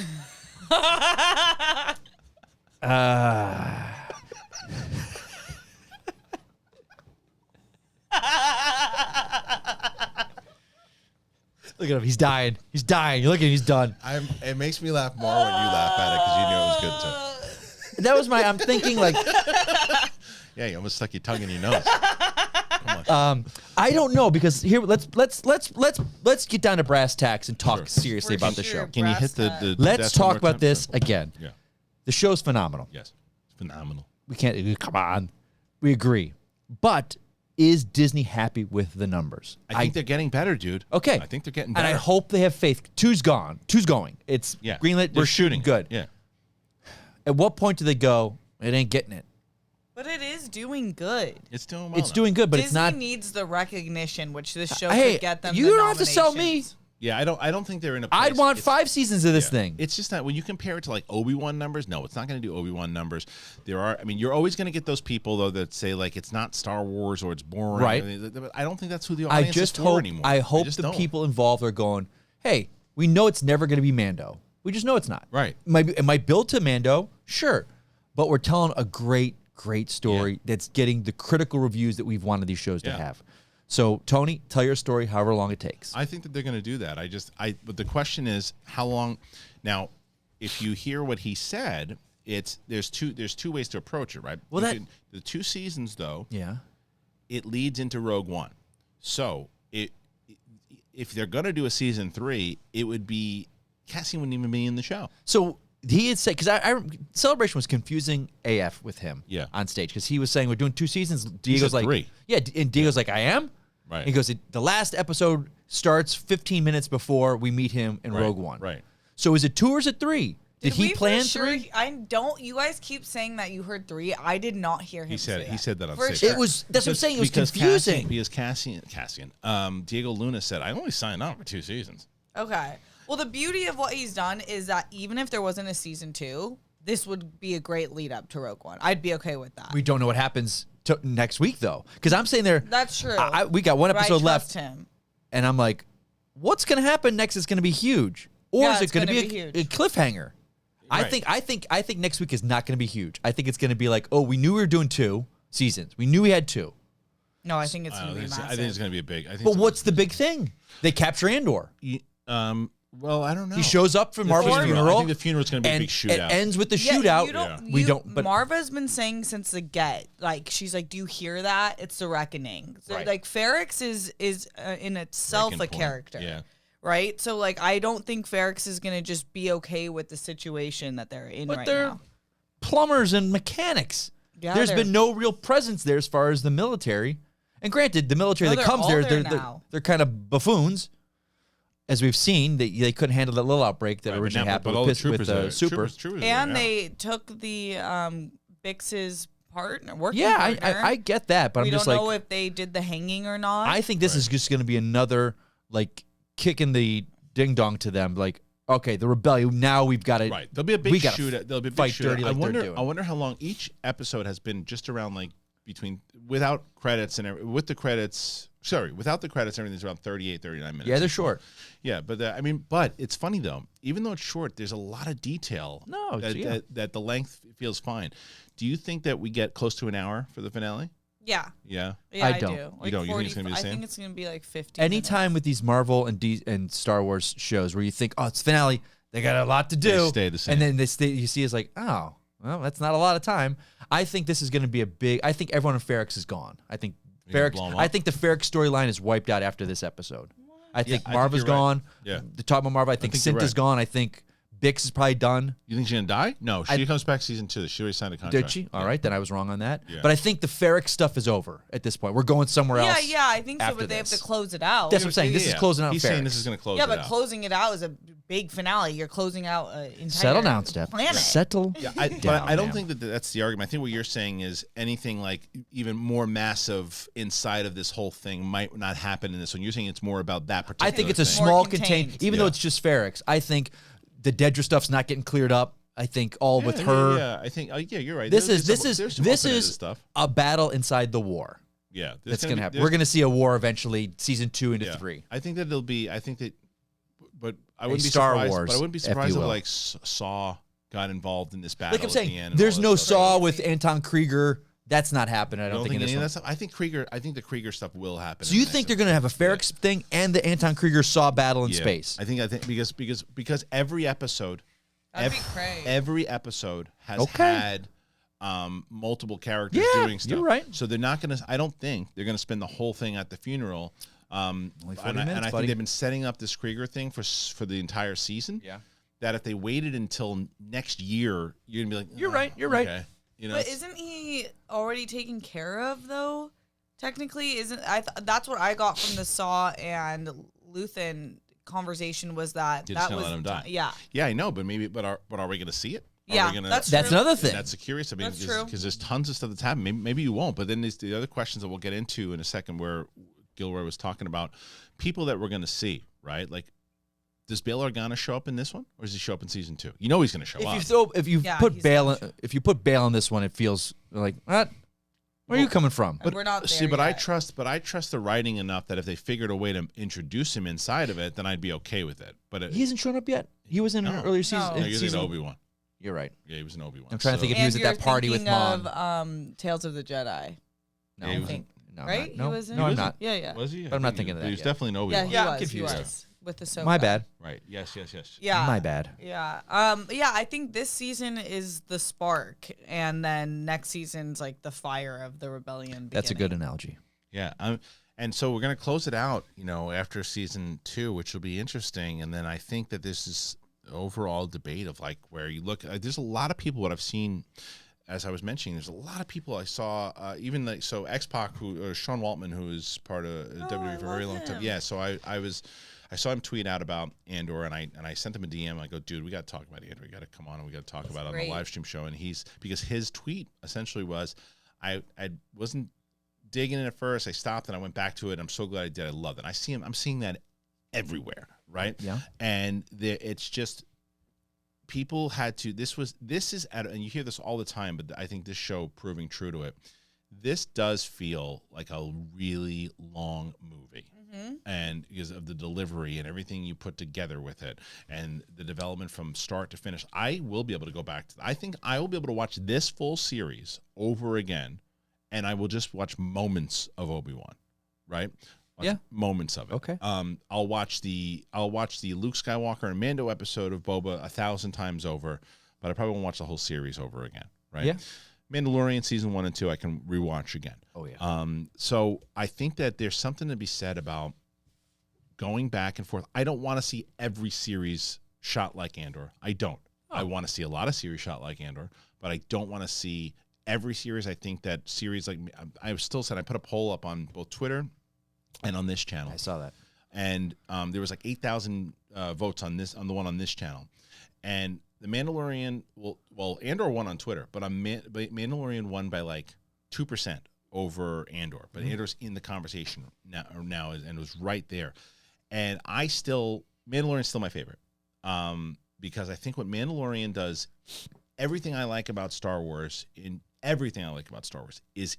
Look at him. He's dying. He's dying. Look at him. He's done. It makes me laugh more when you laugh at it because you knew it was good too. That was I'm thinking like. Yeah, you almost stuck your tongue in your nose. I don't know, because here let's get down to brass tacks and talk seriously about the show. Can you hit the Let's talk about this again. Yeah. The show's phenomenal. Yes. It's phenomenal. We can't come on. We agree. But is Disney happy with the numbers? I think they're getting better, dude. Okay. I think they're getting better. And I hope they have faith. 2's gone. 2's going. It's greenlit. We're shooting. Good. Yeah. At what point do they go, it ain't getting it? But it is doing good. It's doing well. It's doing good, but Disney it's not. needs the recognition, which this show Hey, could get them. you the don't have to sell me. nominations. Yeah, I don't think they're in a place. I'd want 5 seasons of this thing. It's just that when you compare it to like Obi-Wan numbers, no, it's not going to do Obi-Wan numbers. You're always going to get those people though that say like it's not Star Wars or it's boring. Right. I don't think that's who the audience is for anymore. I hope the people involved are going, hey, we know it's never going to be Mando. We just know it's not. Right. It might build to Mando, sure, but we're telling a great story that's getting the critical reviews that we've wanted these shows to have. So, Tony, tell your story however long it takes. I think that they're going to do that. But the question is how long. Now, if you hear what he said, there's two ways to approach it, right? Well, the 2 seasons though. Yeah. It leads into Rogue One. So if they're going to do a season 3, it would be Cassian wouldn't even be in the show. So he had said, because Celebration was confusing AF with him on stage, because he was saying we're doing 2 seasons. Diego's like 3. Yeah, and Diego's like, I am? Right. He goes, the last episode starts 15 minutes before we meet him in Rogue One. Right. So is it 2 or is it 3? Did he plan 3? I don't. You guys keep saying that you heard 3. I did not hear him. He said that on For stage. sure. That's what I'm saying. It was confusing. Because Cassian, Diego Luna said, I only signed on for 2 seasons. Okay. Well, the beauty of what he's done is that even if there wasn't a season 2, this would be a great lead up to Rogue One. I'd be okay with that. We don't know what happens next week, though. Because I'm saying there. That's true. We got 1 episode left. Him. And I'm like, what's going to happen next is going to be huge. Or is it going to be a cliffhanger? Right. I think next week is not going to be huge. I think it's going to be like, oh, we knew we were doing 2 seasons. We knew we had 2. No, I think it's going to be massive. I think it's going to be a big. But what's the big thing? They capture Andor. Well, I don't know. He shows up for Marvel's funeral. I think the funeral is going to be a and big shootout. It ends with the Yeah, shootout. you don't, We don't. But Marva's been saying since the get, like she's like, "Do you hear that? It's the reckoning." So Right. like Ferrix is in itself Breaking a point. character, Yeah. right? So like, I don't think Ferrix is gonna just be okay with the situation that they're in but right they're now. plumbers and mechanics. Yeah, There's they're- been no real presence there as far as the military. And granted, the military No, that they're comes all there, there they're now. kind of buffoons. As we've seen, they couldn't handle that little outbreak that Right, but originally now- happened but all with, the troopers are- Super. troopers are And there now. they took the Bix's partner, working Yeah, partner. I get that, but we I'm just don't like, know if they did the hanging or not. I think this is just going to be another like kick in the ding dong to them. Like, okay, the rebellion. Now we've got to Right. There'll be a big we gotta shootout. There'll be a big fight shootout. dirty like I wonder. they're doing. I wonder how long each episode has been. Just around like between without credits and with the credits. Sorry, without the credits, everything's around 38, 39 minutes. Yeah, they're short. Yeah, but I mean, but it's funny though. Even though it's short, there's a lot of detail. No, that, yeah. that the length feels fine. Do you think that we get close to an hour for the finale? yeah. Yeah. Yeah, I I don't. do. You Like don't? You think 40, it's gonna be the I same? think it's going to be like 50. Anytime with these Marvel and Star Wars shows where you think, oh, it's finale, they got a lot to do. They stay the same. And then you see it's like, oh, well, that's not a lot of time. I think this is going to be a big. I think everyone in Ferrix is gone. I think gonna Ferrix. blow 'em up? I think the Ferrix storyline is wiped out after this episode. I think I think Marva's you're right. gone. Yeah. The top of Marva. I think think you're Cynthia's right. gone. I think Bix is probably done. You think she's gonna die? No, she comes back season 2. She already signed a contract. Did she? All right, then I was wrong on that. Yeah. But I think the Ferrix stuff is over at this point. We're going somewhere Yeah, else. yeah, I think so, after but they have this. to close it out. That's what I'm saying. This is closing out He's Ferrix. saying this is gonna close. Yeah, it but out. closing it out is a big finale. You're closing out an entire Settle down, Steph. planet. Settle. Yeah, down, but I don't ma'am. think that that's the argument. I think what you're saying is anything like even more massive inside of this whole thing might not happen in this one. You're saying it's more about that particular I think it's a thing. small More contained. even though Yeah. it's just Ferrix. I think the Dedra stuff's not getting cleared up. I think all with Yeah, her. Yeah, I think. Yeah, you're right. This There's is some this open-ended is stuff. a battle inside the war. Yeah, That's gonna happen. We're gonna see a war eventually, season 2 into Yeah. 3. I think that it'll be. I think that, but I wouldn't be Star surprised. Wars, But I wouldn't be if surprised you if will. like Saw got involved in this battle. Like I'm at the saying, end and there's all no that stuff. Saw with Anton Krieger. That's not happening. I I don't think in any this of one. that stuff. I think Krieger. I think the Krieger stuff will happen. So you think they're gonna have a Ferrix thing and the Anton Krieger Saw battle in space? I think because every episode, That'd be great. every episode has Okay. had multiple characters Yeah, doing stuff. you're right. So they're not gonna. I don't think they're gonna spend the whole thing at the funeral. Only 40 and minutes, I buddy. think they've been setting up this Krieger thing for the entire season. Yeah. That if they waited until next year, you're gonna be like, You're right, you're right. Okay. You know, But isn't he already taken care of though? Technically, isn't that's what I got from the Saw and Luthen conversation was that you're just that gonna was let him die. Yeah, Yeah, I know, but maybe, but are we gonna see it? Are yeah, we gonna, that's That's true. another thing. That's the curious. I mean, That's true. because there's tons of stuff that's happening. Maybe you won't, but then there's the other questions that we'll get into in a second, where Gilroy was talking about people that we're going to see, right? Like, does Bail Organa show up in this one, or does he show up in season 2? You know he's going to show up. If you Yeah, put he's Bale gonna if you put Bale on this one, it feels like what? Where are you coming from? And we're not there See, but yet. I trust the writing enough that if they figured a way to introduce him inside of it, then I'd be okay with it. But He hasn't shown up yet. He was in an earlier season. No. no, in he was in season- Obi-Wan. You're right. Yeah, he was in Obi-Wan. I'm trying to think if he And was at you're that party with thinking Mom. of Tales of the Jedi. No, Yeah, he I was think. no, I'm Right? not. No, He was in- no, He I'm was not. Yeah, yeah. Was he? But I'm not thinking of that He was yet. definitely in Yeah, Obi-Wan. he Yeah, I'm was. confused. He was with the Ahsoka. My bad. Right. Yes. Yeah. My bad. Yeah. Yeah, I think this season is the spark, and then next season's like the fire of the rebellion. That's a good beginning. analogy. Yeah, and so we're going to close it out, after season 2, which will be interesting. And then I think that this is overall debate of like where you look. There's a lot of people. What I've seen, as I was mentioning, there's a lot of people I saw. Even like X-Pac, Sean Waltman, who is part of WWE for a very long time. Yeah, so I saw him tweet out about Andor, and I sent him a DM. I go, dude, we got to talk about Andor. We got to come on and we got to talk about it on the great. live stream show. And because his tweet essentially was, I wasn't digging it at first. I stopped and I went back to it. I'm so glad I did. I love it. I'm seeing that everywhere, right? Yeah. And it's just people had to. This is and you hear this all the time, but I think this show proving true to it. This does feel like a really long movie. And because of the delivery and everything you put together with it and the development from start to finish, I will be able to go back to, I think I will be able to watch this full series over again, and I will just watch moments of Obi-Wan, right? Yeah. moments of it. Okay. I'll watch the Luke Skywalker and Mando episode of Boba 1,000 times over, but I probably won't watch the whole series over again. Right. Yeah. Mandalorian season 1 and 2 I can rewatch again. Oh yeah. So I think that there's something to be said about going back and forth. I don't want to see every series shot like Andor. I don't. I want to see a lot of series shot like Andor, but I don't want to see every series. I think that series, like I still said, I put a poll up on both Twitter and on this channel. I saw that. And there was like 8,000 votes on the one on this channel. And the Mandalorian, well, Andor won on Twitter, but Mandalorian won by like 2% over Andor. But Andor's in the conversation now and was right there. And Mandalorian's still my favorite. Because I think what Mandalorian does, everything I like about Star Wars, is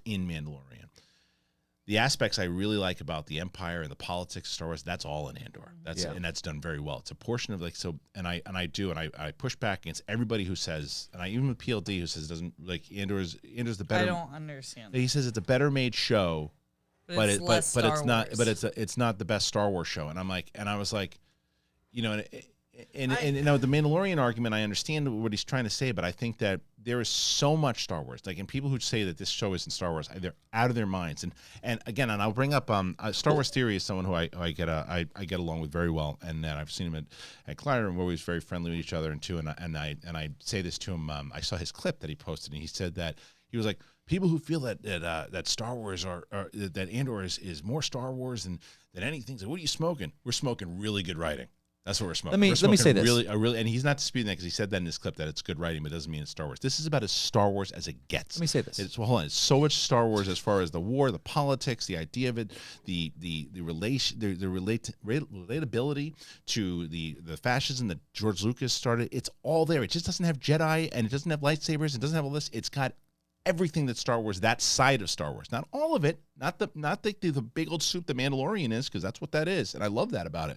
in Mandalorian. The aspects I really like about the Empire and the politics of Star Wars, that's all in Andor. And that's done very well. It's a portion of I push back against everybody who says, and even with PLD who says doesn't like Andor's the better. I don't understand. He says it's a better made show, but it's not the best Star Wars show. And I was like, you know. And the Mandalorian argument, I understand what he's trying to say, but I think that there is so much Star Wars. Like, and people who say that this show isn't Star Wars, they're out of their minds. And again, I'll bring up Star Wars Theory is someone who I get along with very well, and that I've seen him at Collider, and we're always very friendly with each other. And I say this to him. I saw his clip that he posted, and he said that he was like, people who feel that Star Wars that Andor is more Star Wars than anything. So what are you smoking? We're smoking really good writing. That's what we're smoking. Let me say this. Really, and he's not disputing that because he said that in his clip that it's good writing, but it doesn't mean it's Star Wars. This is about as Star Wars as it gets. Let me say this. It's so much Star Wars as far as the war, the politics, the idea of it, the relatability to the fascism that George Lucas started. It's all there. It just doesn't have Jedi and it doesn't have lightsabers. It doesn't have all this. It's got everything that Star Wars, that side of Star Wars, not all of it, not the big old soup the Mandalorian is, because that's what that is, and I love that about it.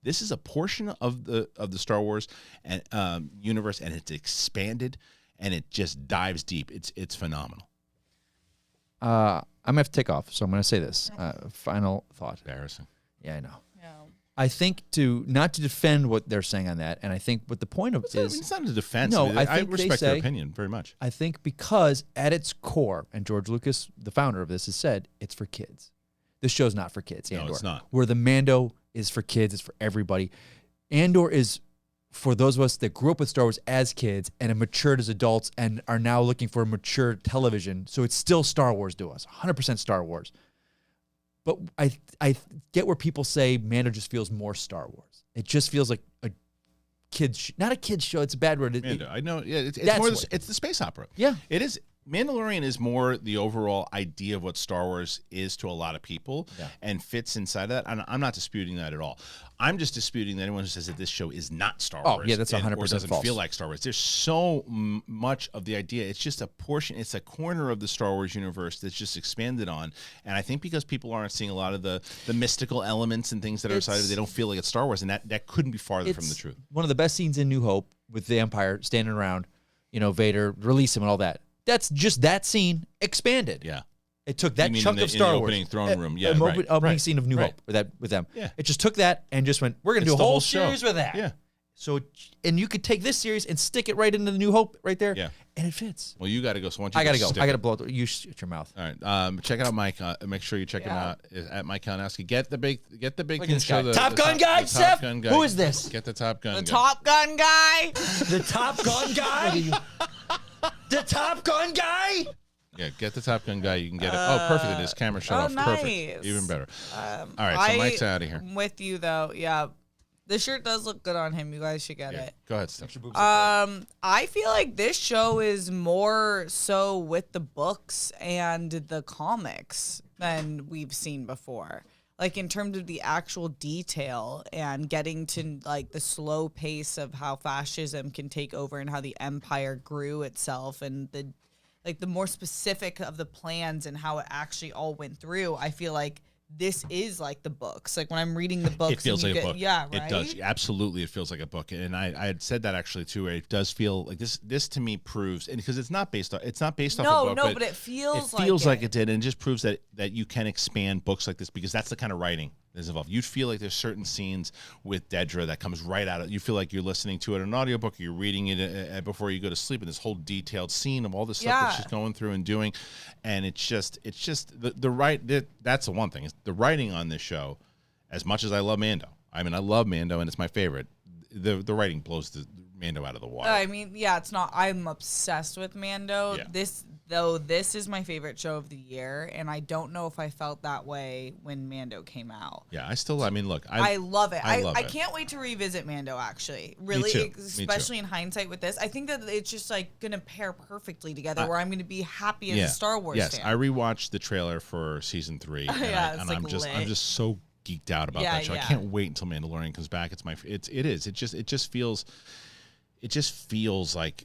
This is a portion of the Star Wars and universe, and it's expanded, and it just dives deep. It's phenomenal. I'm gonna have to take off, so I'm gonna say this. Final thought. Embarrassing. Yeah, I know. Yeah. I think not to defend what they're saying on that, and I think what the point of It's not a defense. No, I respect their opinion very much. I think because at its core, and George Lucas, the founder of this, has said it's for kids. This show's not for kids. Andor. No, it's not. Where the Mando is for kids, it's for everybody. Andor is for those of us that grew up with Star Wars as kids and have matured as adults and are now looking for mature television. So it's still Star Wars to us, 100% Star Wars. But I get where people say Mando just feels more Star Wars. It just feels like a kid's, not a kid's show. It's a bad word. Mando, I know. Yeah, it's more. It's the space opera. Yeah, it is. Mandalorian is more the overall idea of what Star Wars is to a lot of people and fits inside of that. And I'm not disputing that at all. I'm just disputing that anyone who says that this show is not Star Wars. Oh, yeah, that's 100% or doesn't false. feel like Star Wars. There's so much of the idea. It's just a portion. It's a corner of the Star Wars universe that's just expanded on. And I think because people aren't seeing a lot of the mystical elements and things that are inside of it, they don't feel like it's Star Wars. And that couldn't be farther from the truth. One of the best scenes in New Hope with the Empire standing around, Vader, release him and all that. That's just that scene expanded. Yeah. It took that chunk of in Star the Wars. Opening throne room. Yeah, opening scene of New Hope with them. Yeah. It just took that and just went, we're going to do a whole series with that. Yeah. So, and you could take this series and stick it right into the New Hope right there. Yeah. And it fits. Well, you got to go. So why don't you I got to go. I got to blow it. You shut your mouth. All right. Check out Mike. Make sure you check him out at Mike Kalinowski. Get the big thing show. The Top Gun guy, Steph? Gun guy. Who is this? Get the Top Gun guy. The Top Gun guy. The Top Gun guy? The Top Gun guy? Yeah, get the Top Gun guy. You can get it. Oh, perfect. It is camera shut off. Nice. Perfect. Even better. All right, so Mike's out of here. I'm with you, though. Yeah. The shirt does look good on him. You guys should get it. Go ahead, Steph. I feel like this show is more so with the books and the comics than we've seen before. Like in terms of the actual detail and getting to like the slow pace of how fascism can take over and how the empire grew itself and the more specific of the plans and how it actually all went through. I feel like this is like the books. Like when I'm reading the books, It feels like a book. Yeah, right. It does. Absolutely, it feels like a book. And I had said that actually too. Where it does feel like this. This to me proves, and because it's not based off a book. But it feels like it did, and it just proves that you can expand books like this because that's the kind of writing that's involved. You feel like there's certain scenes with Dedra that comes right out of. You feel like you're listening to it in an audiobook, or you're reading it before you go to sleep, and this whole detailed scene of all the stuff that she's going through and doing, and it's just that's the one thing. Is the writing on this show, as much as I love Mando. I mean, I love Mando, and it's my favorite. The writing blows the Mando out of the water. I mean, yeah, it's not. I'm obsessed with Mando. Yeah. This is my favorite show of the year, and I don't know if I felt that way when Mando came out. Yeah, I mean, look, I love it. I love I it. can't wait to revisit Mando. Actually, really, Me too. especially in hindsight with this, I think that it's just like gonna pair perfectly together. Where I'm gonna be happy as a Star Wars fan. Yes, I rewatched the trailer for season 3, and I'm just so geeked out about that show. I can't wait until Mandalorian comes back. It just feels like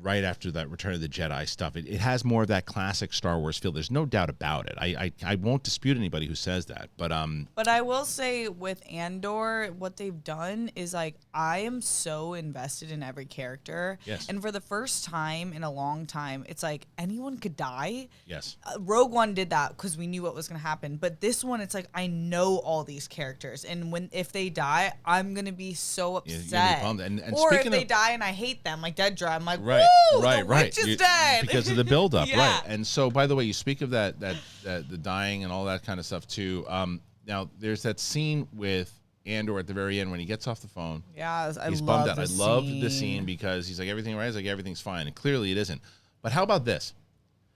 right after that Return of the Jedi stuff. It has more of that classic Star Wars feel. There's no doubt about it. I won't dispute anybody who says that. But I will say with Andor, what they've done is like I am so invested in every character. Yes. And for the first time in a long time, it's like anyone could die. Yes. Rogue One did that because we knew what was going to happen. But this one, it's like I know all these characters, and if they die, I'm gonna be so upset. You're gonna be bummed. And or if speaking they of, die and I hate them, like Dedra, I'm like, right, woo, right, the right. witch is dead Because of the buildup, Yeah. right? And so, by the way, you speak of that the dying and all that kind of stuff too. Now there's that scene with Andor at the very end when he gets off the phone. Yeah, he's bummed out. I love the scene because he's like, everything right? He's like, everything's fine, and clearly it isn't. But how about this?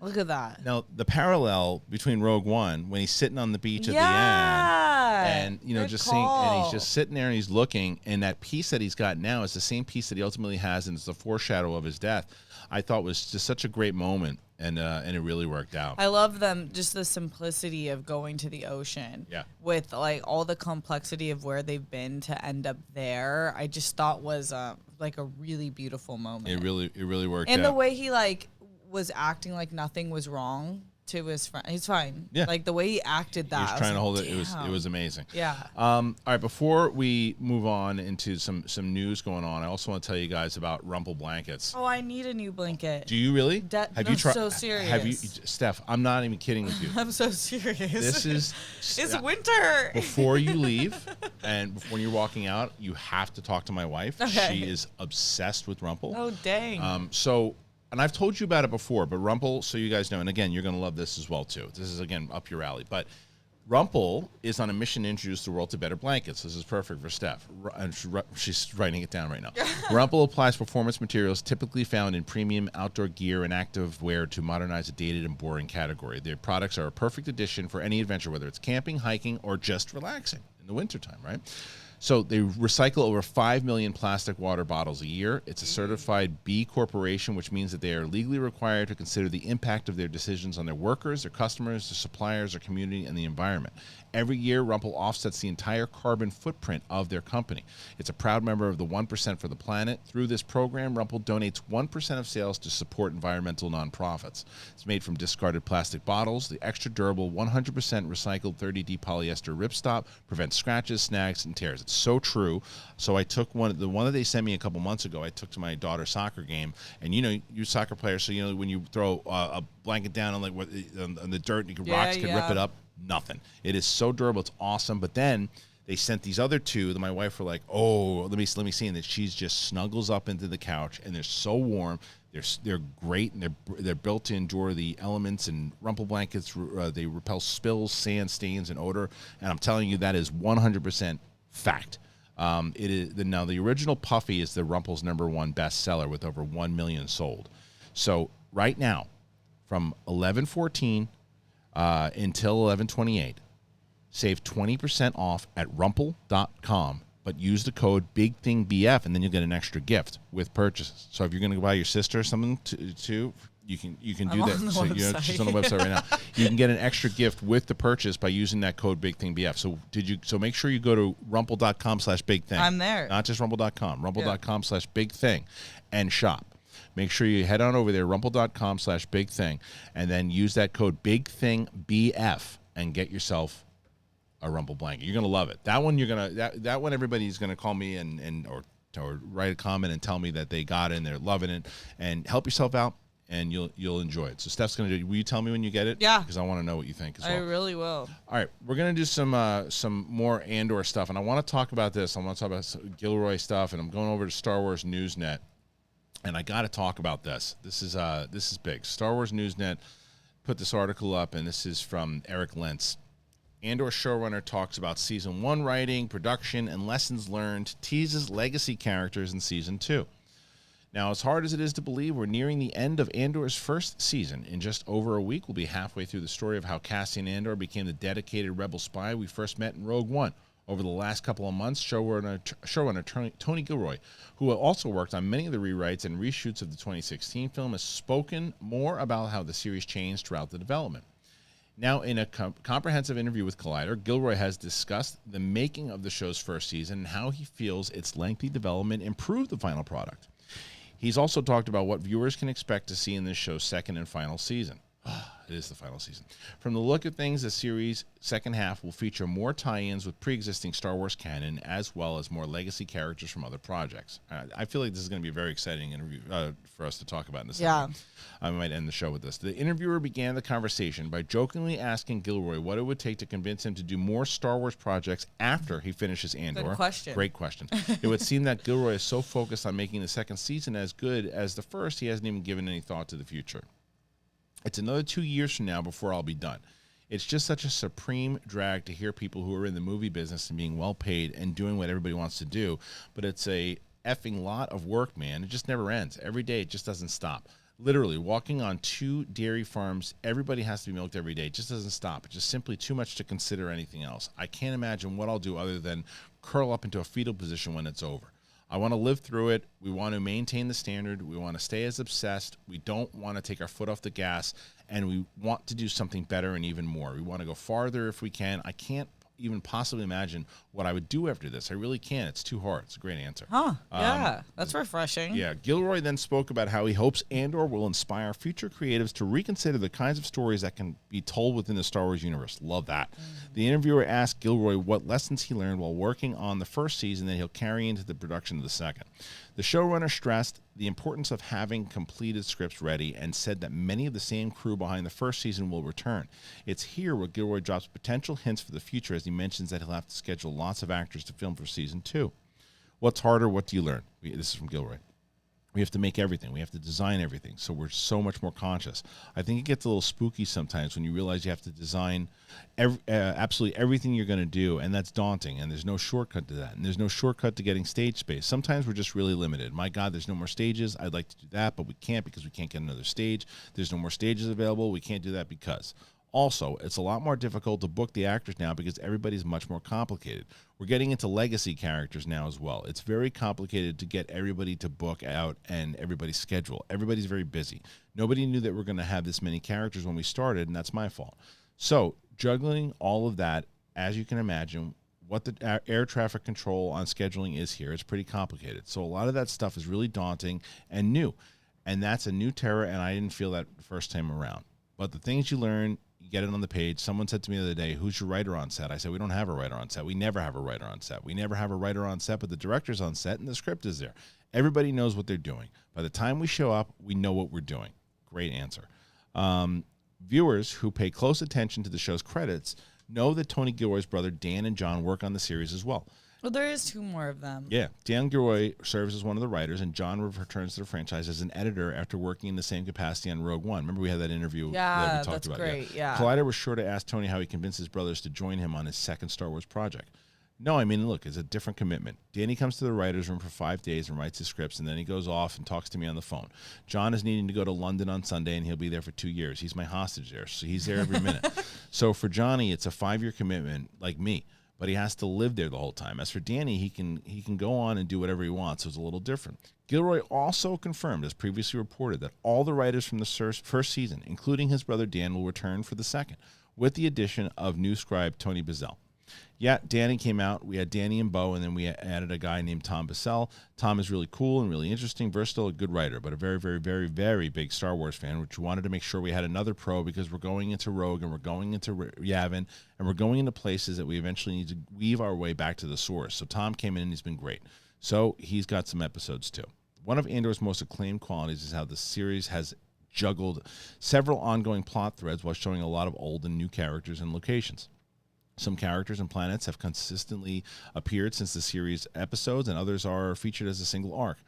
Look at that. Now, the parallel between Rogue One, when he's sitting on the beach at the end, and Good just call. seeing, and he's just sitting there and he's looking, and that piece that he's got now is the same piece that he ultimately has, and it's the foreshadow of his death. I thought was just such a great moment, and it really worked out. I love them, just the simplicity of going to the ocean. Yeah. With like all the complexity of where they've been to end up there, I just thought was like a really beautiful moment. It really worked out. And the way he like was acting like nothing was wrong to his friend. He's fine. Yeah. Like the way he acted that. He was trying to hold like, it. It damn. was amazing. Yeah. All right. Before we move on into some news going on, I also want to tell you guys about RUMPL blankets. Oh, I need a new blanket. Do you really? Have you tried? So serious. Have you, Steph? I'm not even kidding with you. I'm so serious. This is. It's winter. Before you leave and when you're walking out, you have to talk to my wife. Okay. She is obsessed with RUMPL. Oh dang. And I've told you about it before, but RUMPL, so you guys know, and again, you're going to love this as well, too. This is, again, up your alley. But RUMPL is on a mission to introduce the world to better blankets. This is perfect for Steph. And she's writing it down right now. RUMPL applies performance materials typically found in premium outdoor gear and active wear to modernize a dated and boring category. Their products are a perfect addition for any adventure, whether it's camping, hiking, or just relaxing in the wintertime, right? So they recycle over 5 million plastic water bottles a year. It's a certified B Corporation, which means that they are legally required to consider the impact of their decisions on their workers, their customers, their suppliers, their community, and the environment. Every year, RUMPL offsets the entire carbon footprint of their company. It's a proud member of the 1% for the Planet. Through this program, RUMPL donates 1% of sales to support environmental nonprofits. It's made from discarded plastic bottles. The extra durable 100% recycled 30D polyester ripstop prevents scratches, snags, and tears. It's so true. So I took the one that they sent me a couple months ago. I took to my daughter's soccer game, and you're soccer players, so when you throw a blanket down on the dirt, and rocks can rip it up. Nothing. It is so durable. It's awesome. But then they sent these other two that my wife were like, oh, let me see, and that she's just snuggles up into the couch, and they're so warm. They're great, and they're built to endure the elements. And RUMPL blankets they repel spills, sand, stains, and odor. And I'm telling you, that is 100% fact. It is now the original Puffy is the RUMPL's #1 bestseller with over 1 million sold. So right now, from 11/14 until 11/28, save 20% off at RUMPL.com, but use the code BIGTHINGBF, and then you'll get an extra gift with purchases. So if you're going to buy your sister something too, you can do that. So she's on the website right now. You can get an extra gift with the purchase by using that code BIGTHINGBF. So make sure you go to RUMPL.com/BigThing. I'm there. Not just RUMPL.com. RUMPL.com/BigThing and shop. Make sure you head on over there, RUMPL.com/BigThing, and then use that code BIGTHINGBF and get yourself a Rumple blanket. You're gonna love it. That one that one everybody's gonna call me and or write a comment and tell me that they got it and they're loving it. And help yourself out, and you'll enjoy it. So Steph's gonna do. Will you tell me when you get it? Yeah. Because I want to know what you think as well. I really will. All right, we're gonna do some more Andor stuff, and I want to talk about this. I want to talk about some Gilroy stuff, and I'm going over to Star Wars Newsnet, and I got to talk about this. This is big. Star Wars Newsnet put this article up, and this is from Eric Lentz. Andor showrunner talks about season 1 writing, production, and lessons learned. Teases legacy characters in season 2. Now, as hard as it is to believe, we're nearing the end of Andor's first season. In just over a week, we'll be halfway through the story of how Cassian Andor became the dedicated rebel spy we first met in Rogue One. Over the last couple of months, showrunner Tony Gilroy, who also worked on many of the rewrites and reshoots of the 2016 film, has spoken more about how the series changed throughout the development. Now, in a comprehensive interview with Collider, Gilroy has discussed the making of the show's first season and how he feels its lengthy development improved the final product. He's also talked about what viewers can expect to see in this show's second and final season. It is the final season. From the look of things, the series' second half will feature more tie-ins with pre-existing Star Wars canon, as well as more legacy characters from other projects. I feel like this is going to be a very exciting interview for us to talk about in this. Yeah. I might end the show with this. The interviewer began the conversation by jokingly asking Gilroy what it would take to convince him to do more Star Wars projects after he finishes Andor. Good question. Great question. It would seem that Gilroy is so focused on making the second season as good as the first, he hasn't even given any thought to the future. It's another 2 years from now before I'll be done. It's just such a supreme drag to hear people who are in the movie business and being well paid and doing what everybody wants to do, but it's a effing lot of work, man. It just never ends. Every day it just doesn't stop. Literally, walking on 2 dairy farms, everybody has to be milked every day. It just doesn't stop. It's just simply too much to consider anything else. I can't imagine what I'll do other than curl up into a fetal position when it's over. I want to live through it. We want to maintain the standard. We want to stay as obsessed. We don't want to take our foot off the gas, and we want to do something better and even more. We want to go farther if we can. I can't even possibly imagine what I would do after this. I really can't. It's too hard. It's a great answer. Yeah, that's refreshing. Yeah. Gilroy then spoke about how he hopes Andor will inspire future creatives to reconsider the kinds of stories that can be told within the Star Wars universe. Love that. The interviewer asked Gilroy what lessons he learned while working on the first season that he'll carry into the production of the second. The showrunner stressed the importance of having completed scripts ready and said that many of the same crew behind the first season will return. It's here where Gilroy drops potential hints for the future as he mentions that he'll have to schedule lots of actors to film for season 2. What's harder? What do you learn? This is from Gilroy. We have to make everything. We have to design everything. So we're so much more conscious. I think it gets a little spooky sometimes when you realize you have to design absolutely everything you're going to do, and that's daunting, and there's no shortcut to that, and there's no shortcut to getting stage space. Sometimes we're just really limited. My God, there's no more stages. I'd like to do that, but we can't because we can't get another stage. There's no more stages available. We can't do that because. Also, it's a lot more difficult to book the actors now because everybody's much more complicated. We're getting into legacy characters now as well. It's very complicated to get everybody to book out and everybody's schedule. Everybody's very busy. Nobody knew that we're going to have this many characters when we started, and that's my fault. So, juggling all of that, as you can imagine, what the air traffic control on scheduling is here, it's pretty complicated. So a lot of that stuff is really daunting and new. And that's a new terror, and I didn't feel that the first time around. But the things you learn, you get it on the page. Someone said to me the other day, who's your writer on set? I said, we don't have a writer on set. We never have a writer on set. We never have a writer on set, but the director's on set and the script is there. Everybody knows what they're doing. By the time we show up, we know what we're doing. Great answer. Viewers who pay close attention to the show's credits know that Tony Gilroy's brother Dan and John work on the series as well. Well, there is 2 more of them. Yeah. Dan Gilroy serves as one of the writers, and John returns to the franchise as an editor after working in the same capacity on Rogue One. Remember we had that interview that we talked about? Great. Yeah. Collider was sure to ask Tony how he convinced his brothers to join him on his second Star Wars project. No, I mean, look, it's a different commitment. Danny comes to the writer's room for 5 days and writes his scripts, and then he goes off and talks to me on the phone. John is needing to go to London on Sunday, and he'll be there for 2 years. He's my hostage there, so he's there every minute. So for Johnny, it's a 5-year commitment like me. But he has to live there the whole time. As for Danny, he can go on and do whatever he wants, so it's a little different. Gilroy also confirmed, as previously reported, that all the writers from the first season, including his brother Dan, will return for the second, with the addition of new scribe Tony Bazell. Yeah, Danny came out. We had Danny and Bo, and then we added a guy named Tom Bissell. Tom is really cool and really interesting, versatile, a good writer, but a very, very, very, very big Star Wars fan, which we wanted to make sure we had another pro because we're going into Rogue and we're going into Yavin and we're going into places that we eventually need to weave our way back to the source. So Tom came in and he's been great. So he's got some episodes too. One of Andor's most acclaimed qualities is how the series has juggled several ongoing plot threads while showing a lot of old and new characters and locations. Some characters and planets have consistently appeared since the series episodes, and others are featured as a single arc.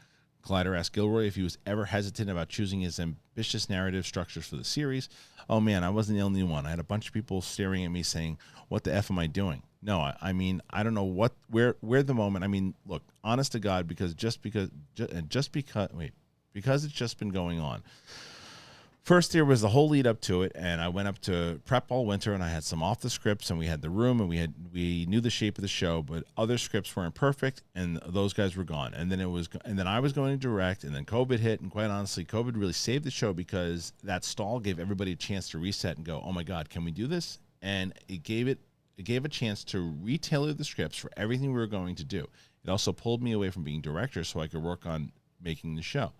Collider asked Gilroy if he was ever hesitant about choosing his ambitious narrative structures for the series. Oh man, I wasn't the only one. I had a bunch of people staring at me saying, "What the F am I doing?" No, I mean, I don't know where the moment. I mean, look, honest to God, because because it's just been going on. First, there was the whole lead up to it, and I went up to prep all winter, and I had some off the scripts, and we had the room, and we knew the shape of the show, but other scripts weren't perfect, and those guys were gone. And then I was going to direct, and then COVID hit, and quite honestly, COVID really saved the show because that stall gave everybody a chance to reset and go, oh my God, can we do this? And it gave a chance to retailer the scripts for everything we were going to do. It also pulled me away from being director so I could work on making the show.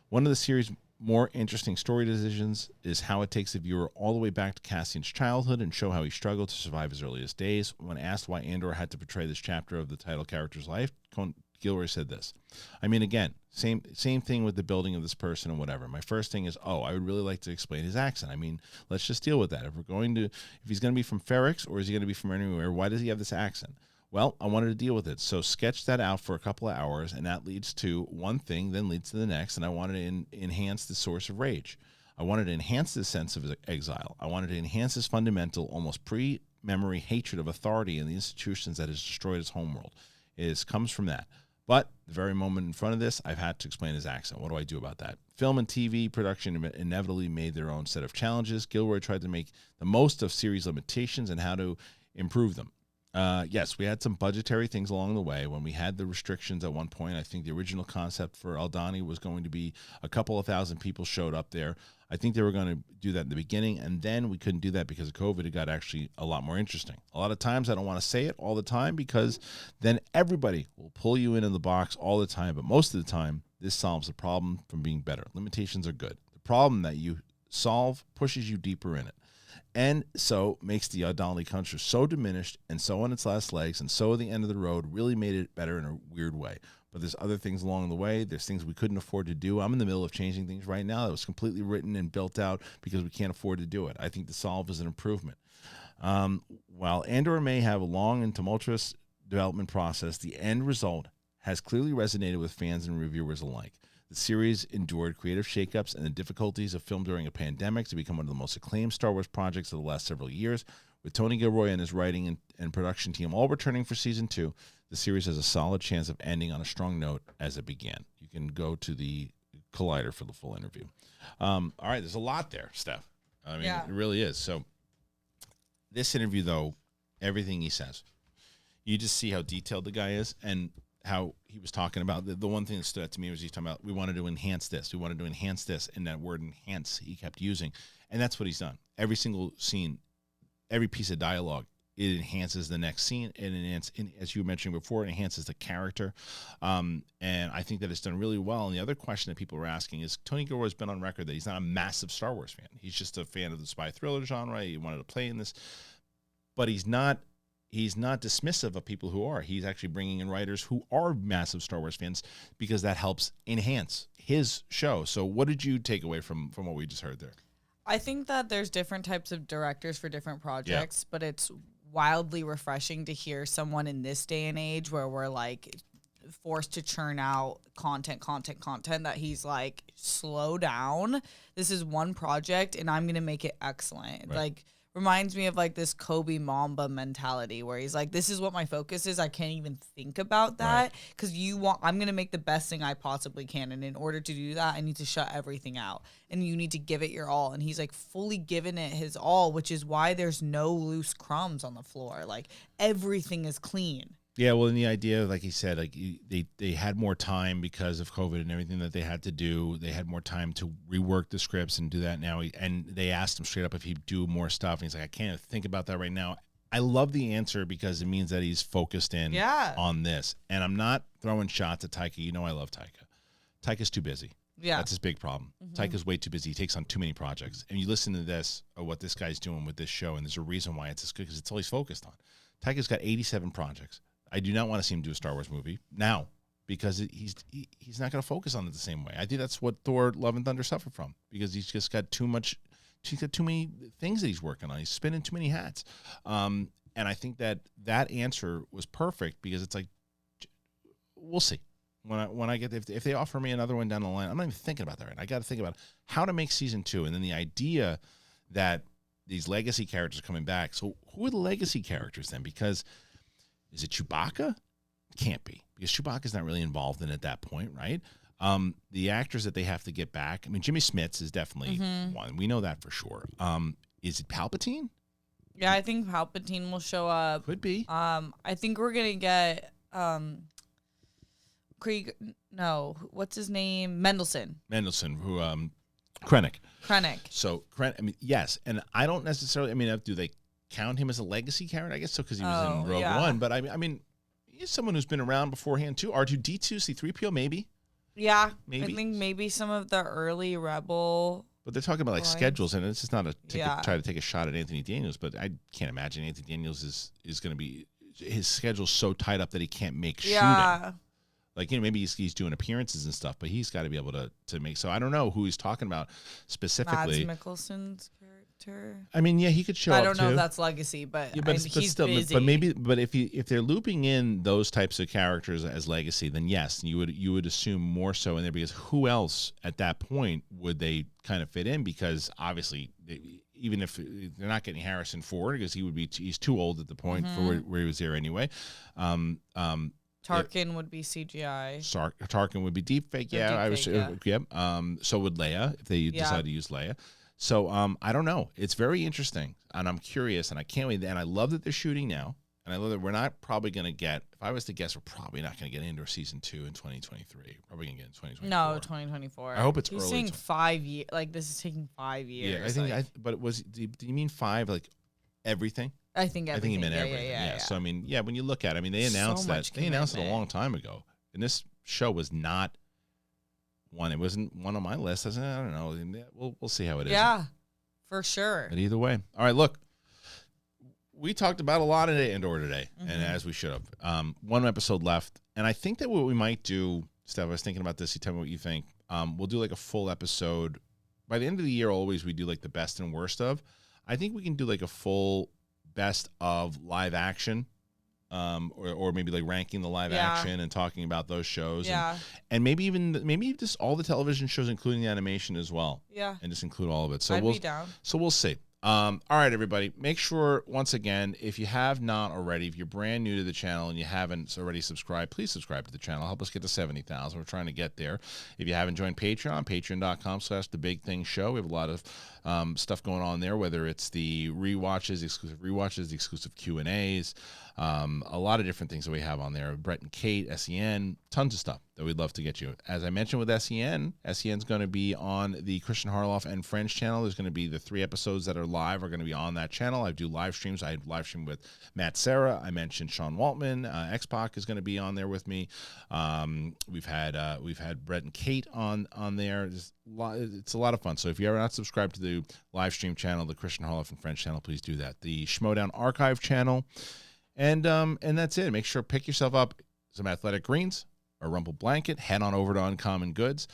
One of the series' more interesting story decisions is how it takes the viewer all the way back to Cassian's childhood and show how he struggled to survive his earliest days. When asked why Andor had to portray this chapter of the title character's life, Gilroy said this. I mean, again, same thing with the building of this person and whatever. My first thing is, I would really like to explain his accent. I mean, let's just deal with that. If he's going to be from Ferrix or is he going to be from anywhere, why does he have this accent? Well, I wanted to deal with it. So sketch that out for a couple of hours, and that leads to one thing, then leads to the next, and I wanted to enhance the source of rage. I wanted to enhance this sense of exile. I wanted to enhance this fundamental, almost pre-memory hatred of authority and the institutions that has destroyed his homeworld. It comes from that. But the very moment in front of this, I've had to explain his accent. What do I do about that? Film and TV production inevitably made their own set of challenges. Gilroy tried to make the most of series limitations and how to improve them. Yes, we had some budgetary things along the way. When we had the restrictions at one point, I think the original concept for Aldhani was going to be a couple of thousand people showed up there. I think they were going to do that in the beginning, and then we couldn't do that because of COVID. It got actually a lot more interesting. A lot of times I don't want to say it all the time because then everybody will pull you into the box all the time, but most of the time, this solves the problem from being better. Limitations are good. The problem that you solve pushes you deeper in it. And so makes the Aldhani culture so diminished and so on its last legs and so at the end of the road really made it better in a weird way. But there's other things along the way. There's things we couldn't afford to do. I'm in the middle of changing things right now that was completely written and built out because we can't afford to do it. I think the solve is an improvement. While Andor may have a long and tumultuous development process, the end result has clearly resonated with fans and reviewers alike. The series endured creative shakeups and the difficulties of film during a pandemic to become one of the most acclaimed Star Wars projects of the last several years. With Tony Gilroy and his writing and production team all returning for season 2, the series has a solid chance of ending on a strong note as it began. You can go to the Collider for the full interview. All right, there's a lot there, Steph. I mean, It really is. So this interview, though, everything he says, you just see how detailed the guy is and how he was talking about the one thing that stood out to me was he's talking about we wanted to enhance this, and that word enhance he kept using, and that's what he's done. Every single scene, every piece of dialogue, it enhances the next scene, and as you mentioned before, it enhances the character, and I think that it's done really well. And the other question that people were asking is Tony Gilroy's been on record that he's not a massive Star Wars fan. He's just a fan of the spy thriller genre. He wanted to play in this, but he's not dismissive of people who are. He's actually bringing in writers who are massive Star Wars fans because that helps enhance his show. So what did you take away from what we just heard there? I think that there's different types of directors for different projects, but it's wildly refreshing to hear someone in this day and age where we're like forced to churn out content that he's like, slow down. This is one project and I'm going to make it excellent. Right. Like, reminds me of like this Kobe Mamba mentality where he's like, this is what my focus is. I can't even think about that because I'm going to make the best thing I possibly can. And in order to do that, I need to shut everything out and you need to give it your all. And he's like fully given it his all, which is why there's no loose crumbs on the floor. Like everything is clean. Yeah, well, and the idea, like he said, like they had more time because of COVID and everything that they had to do. They had more time to rework the scripts and do that now. And they asked him straight up if he'd do more stuff. And he's like, I can't think about that right now. I love the answer because it means that he's focused in on this. And I'm not throwing shots at Taika. You know I love Taika. Taika's too busy. Yeah. That's his big problem. Taika's way too busy. He takes on too many projects. And you listen to this, or what this guy's doing with this show, and there's a reason why it's as good, because it's all he's focused on. Taika's got 87 projects. I do not want to see him do a Star Wars movie now, because he's not going to focus on it the same way. I think that's what Thor: Love and Thunder suffered from, because he's just got too much. He's got too many things that he's working on. He's spinning too many hats. And I think that answer was perfect, because it's like, we'll see. When I get, if they offer me another one down the line, I'm not even thinking about that right now. I got to think about how to make season 2. And then the idea that these legacy characters are coming back. So who are the legacy characters then? Because is it Chewbacca? It can't be, because Chewbacca's not really involved in it at that point, right? The actors that they have to get back. I mean, Jimmy Smits is definitely one. We know that for sure. Is it Palpatine? Yeah, I think Palpatine will show up. Could be. I think we're gonna get Krieg. No, what's his name? Mendelsohn, who Krennic. So I mean, yes, and I don't necessarily. I mean, do they count him as a legacy character? I guess so, because he was in Rogue One. But I mean, he's someone who's been around beforehand too. R2D2, C3PO, maybe. Yeah, maybe. I think maybe some of the early Rebel. But they're talking about like schedules, and it's just not try to take a shot at Anthony Daniels. But I can't imagine Anthony Daniels is going to be, his schedule's so tied up that he can't make shooting. Like, you know, maybe he's doing appearances and stuff, but he's got to be able to make. So I don't know who he's talking about specifically. Mads Mikkelsen's character. I mean, yeah, he could show up. I don't know too. if that's legacy, but, he's still, busy. But if they're looping in those types of characters as legacy, then yes, you would assume more so in there, because who else at that point would they kind of fit in? Because obviously, even if they're not getting Harrison Ford, because he's too old at the point for where he was there anyway. Tarkin would be CGI. Tarkin would be deepfake. Yeah, I was. Yep. So would Leia, if they decide to use Leia. So I don't know. It's very interesting, and I'm curious, and I can't wait. And I love that they're shooting now, and I love that we're not probably going to get. If I was to guess, we're probably not going to get Andor season 2 in 2023. Probably going to get in 2024. No, 2024. I hope it's He's early. saying 5 years. Like, this is taking 5 years. Yeah, I think. But it was. Do you mean 5? Like everything? I think everything. he meant everything. Yeah. So I mean, yeah. When you look at it, I mean, they announced that. They announced it a long time ago, and this show was not one. It wasn't one on my list. I don't know. We'll see how it is. Yeah, for sure. But either way, all right. Look, we talked about a lot of Andor today, and as we should have. One episode left, and I think that what we might do, Steph, I was thinking about this. You tell me what you think. We'll do like a full episode by the end of the year. Always we do like the best and worst of. I think we can do like a full best of live action, or maybe like ranking the live action and talking about those shows, and maybe just all the television shows, including the animation as well, and just include all of it. So I'd be down. So we'll see. All right, everybody, make sure, once again, if you have not already, if you're brand new to the channel and you haven't already subscribed, please subscribe to the channel. Help us get to 70,000. We're trying to get there. If you haven't joined Patreon, patreon.com/thebigthing show. We have a lot of stuff going on there, whether it's the rewatches, the exclusive Q&As, a lot of different things that we have on there. Brett and Kate, SEN, tons of stuff that we'd love to get you. As I mentioned with SEN's going to be on the Kristian Harloff and Friends channel. There's going to be the 3 episodes that are live are going to be on that channel. I do live streams. I live stream with Matt Serra. I mentioned Sean Waltman. X-Pac is going to be on there with me. We've had Brett and Kate on there. It's a lot of fun. So if you're not subscribed to the live stream channel, the Kristian Harloff and Friends channel, please do that. The Schmodown Archive channel. And that's it. Make sure pick yourself up some athletic greens, a RUMPL blanket, head on over to Uncommon Goods.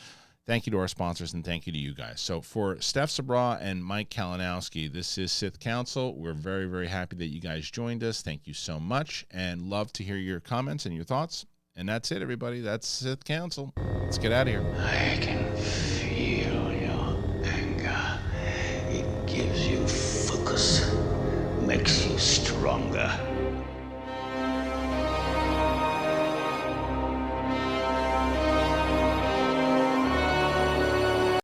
Thank you to our sponsors, and thank you to you guys. So for Steph Sabra and Mike Kalinowski, this is Sith Council. We're very, very happy that you guys joined us. Thank you so much, and love to hear your comments and your thoughts. And that's it, everybody. That's Sith Council. Let's get out of here. I can feel your anger. It gives you focus, makes you stronger.